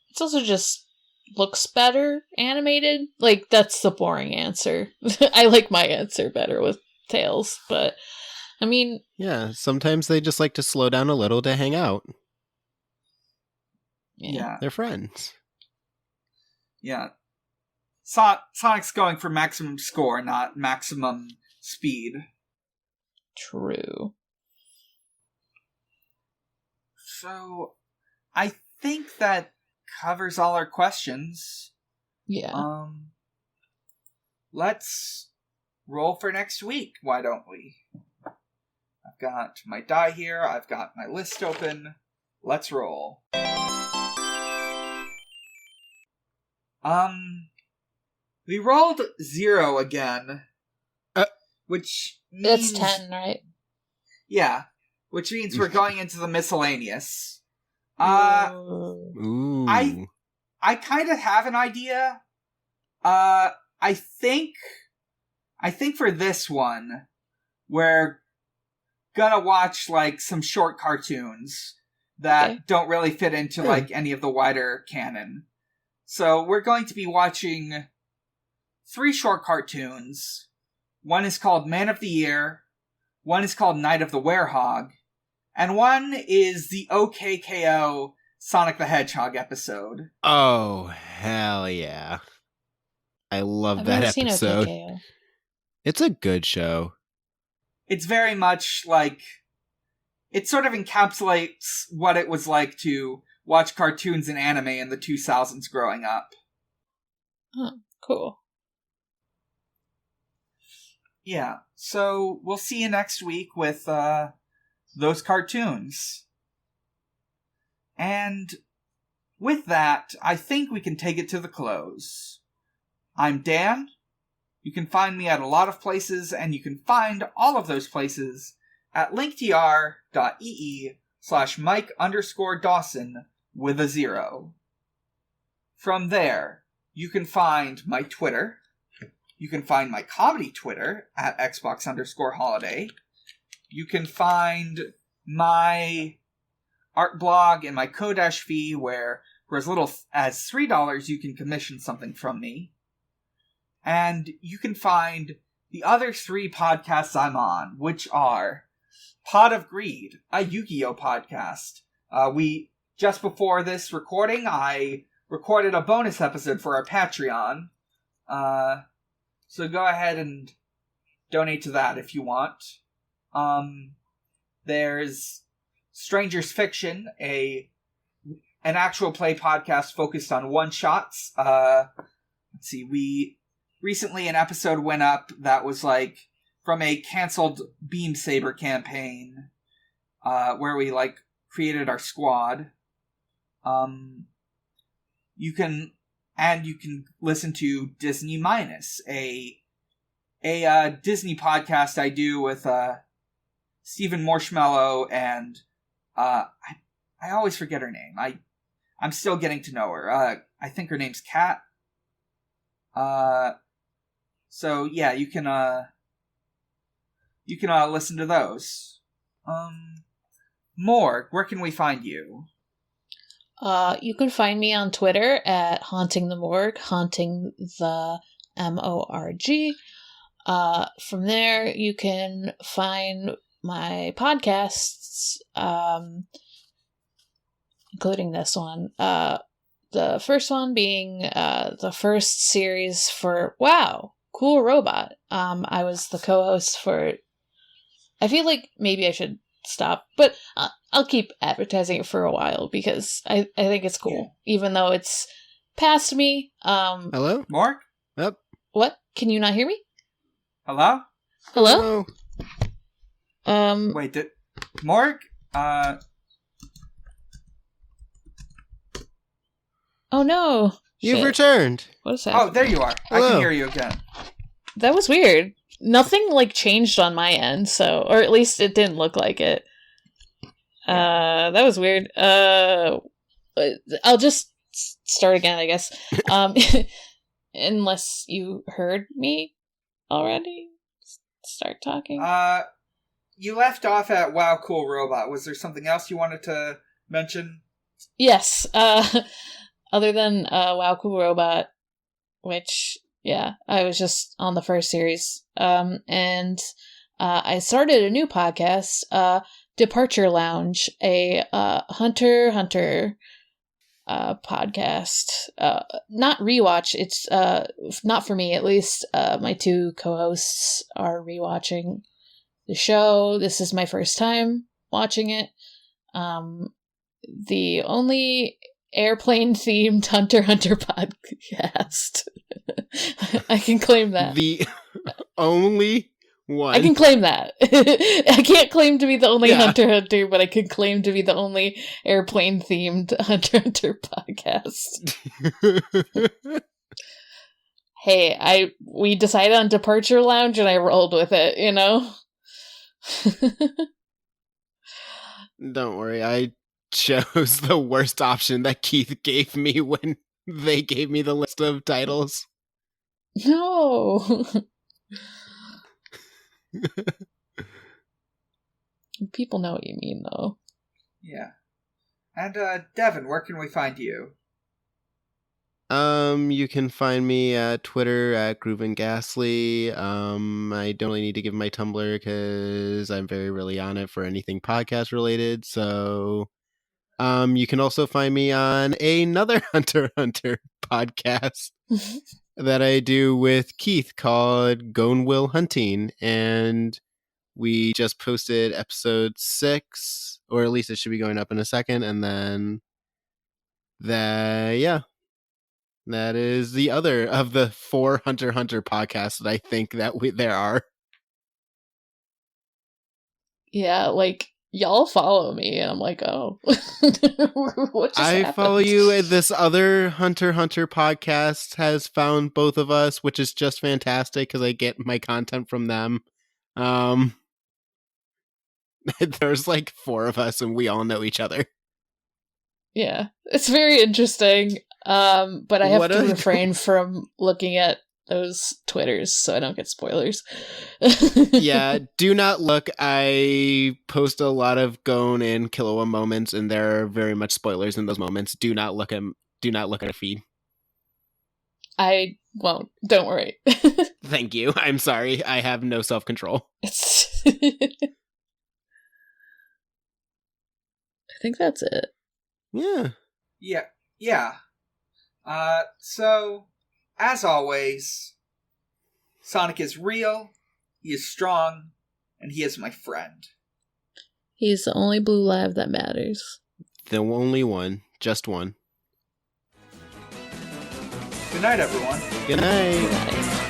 Speaker 2: It's also just looks better animated. Like, that's the boring answer. I like my answer better with Tails, but I mean...
Speaker 3: Yeah, sometimes they just like to slow down a little to hang out.
Speaker 1: Yeah.
Speaker 3: They're friends.
Speaker 1: Yeah. Sonic's going for maximum score, not maximum speed.
Speaker 2: True.
Speaker 1: So, I think that covers all our questions.
Speaker 2: Yeah.
Speaker 1: Let's roll for next week, why don't we? I've got my die here, I've got my list open. Let's roll. We rolled 0 again. Which means...
Speaker 2: It's 10, right?
Speaker 1: Yeah. Which means we're going into the miscellaneous.
Speaker 3: Ooh.
Speaker 1: I kind of have an idea. I think for this one, we're gonna watch, like, some short cartoons that don't really fit into, like, any of the wider canon. So we're going to be watching 3 short cartoons. One is called Man of the Year, one is called Night of the Werehog, and one is the OKKO Sonic the Hedgehog episode.
Speaker 3: Oh, hell yeah. I love that episode.
Speaker 2: I've never seen OKKO.
Speaker 3: It's a good show.
Speaker 1: It's very much like... It sort of encapsulates what it was like to watch cartoons and anime in the 2000s growing up.
Speaker 2: Oh, cool.
Speaker 1: Yeah, so we'll see you next week with those cartoons. And with that, I think we can take it to the close. I'm Dan. You can find me at a lot of places, and you can find all of those places at linktr.ee/Mike_Dawson with a 0. From there, you can find my Twitter. You can find my comedy Twitter at Xbox_holiday. You can find my art blog and my Kodash fee, where for as little as $3 you can commission something from me. And you can find the other 3 podcasts I'm on, which are Pod of Greed, a Yu-Gi-Oh! Podcast. Just before this recording, I recorded a bonus episode for our Patreon. So go ahead and donate to that if you want. There's Stranger's Fiction, an actual play podcast focused on one-shots. Let's see, recently an episode went up that was like from a canceled Beam Saber campaign, where we like created our squad. You can listen to Disney Minus, a Disney podcast I do with Stephen Marshmallow and I always forget her name. I'm still getting to know her. I think her name's Kat. So yeah, you can listen to those. Morg, where can we find you?
Speaker 2: You can find me on Twitter at Haunting the Morg, Haunting the MORG. From there, you can find my podcasts, including this one. The first one being the first series for Wow, Cool Robot. I was the co-host for... I feel like maybe I should stop, but I'll keep advertising it for a while because I think it's cool, even though it's past me.
Speaker 3: Hello?
Speaker 1: Morg?
Speaker 3: Yep.
Speaker 2: What? Can you not hear me?
Speaker 1: Hello?
Speaker 2: Hello?
Speaker 1: Wait, Morg?
Speaker 2: Oh no.
Speaker 3: You've
Speaker 2: Shit.
Speaker 3: returned.
Speaker 2: What is that?
Speaker 1: Oh, there you are.
Speaker 3: Hello.
Speaker 1: I can hear you again.
Speaker 2: That was weird. Nothing like changed on my end, so, or at least it didn't look like it. That was weird. I'll just start again, I guess. Unless you heard me already start talking.
Speaker 1: You left off at Wow, Cool Robot. Was there something else you wanted to mention?
Speaker 2: Yes. Other than Wow, Cool Robot, which, yeah, I was just on the first series. And I started a new podcast, Departure Lounge, a Hunter x podcast. Not rewatch. It's not for me, at least. My two co-hosts are rewatching the show. This is my first time watching it. The only airplane-themed Hunter x Hunter podcast. I can claim that.
Speaker 3: The only one.
Speaker 2: I can claim that. I can't claim to be the only Hunter x Hunter, but I can claim to be the only airplane-themed Hunter x Hunter podcast. Hey, we decided on Departure Lounge and I rolled with it, you know?
Speaker 3: Don't worry, I chose the worst option that Keith gave me when they gave me the list of titles.
Speaker 2: No. People know what you mean, though.
Speaker 1: Yeah. And, Devon, where can we find you?
Speaker 3: You can find me at Twitter at GroovinGhastly. I don't really need to give my Tumblr because I'm very really on it for anything podcast related. So, you can also find me on another Hunter x Hunter podcast that I do with Keith called Gone Will Hunting, and we just posted episode 6, or at least it should be going up in a second, and then that is the other of the 4 Hunter x Hunter podcasts that I think that there are.
Speaker 2: Yeah, like, y'all follow me, and I'm like, oh. What just happened?
Speaker 3: Follow you. This other Hunter x Hunter podcast has found both of us, which is just fantastic because I get my content from them. There's like 4 of us, and we all know each other.
Speaker 2: Yeah, it's very interesting. But I have to refrain from looking at those Twitters so I don't get spoilers.
Speaker 3: Yeah, do not look. I post a lot of Gone and Killua moments, and there are very much spoilers in those moments. Do not look at a feed.
Speaker 2: I won't. Don't worry.
Speaker 3: Thank you. I'm sorry. I have no self-control.
Speaker 2: I think that's it.
Speaker 3: Yeah.
Speaker 1: Yeah. So, as always, Sonic is real, he is strong, and he is my friend.
Speaker 2: He's the only blue lab that matters.
Speaker 3: The only one. Just one.
Speaker 1: Good night, everyone.
Speaker 3: Good night.
Speaker 2: Good night.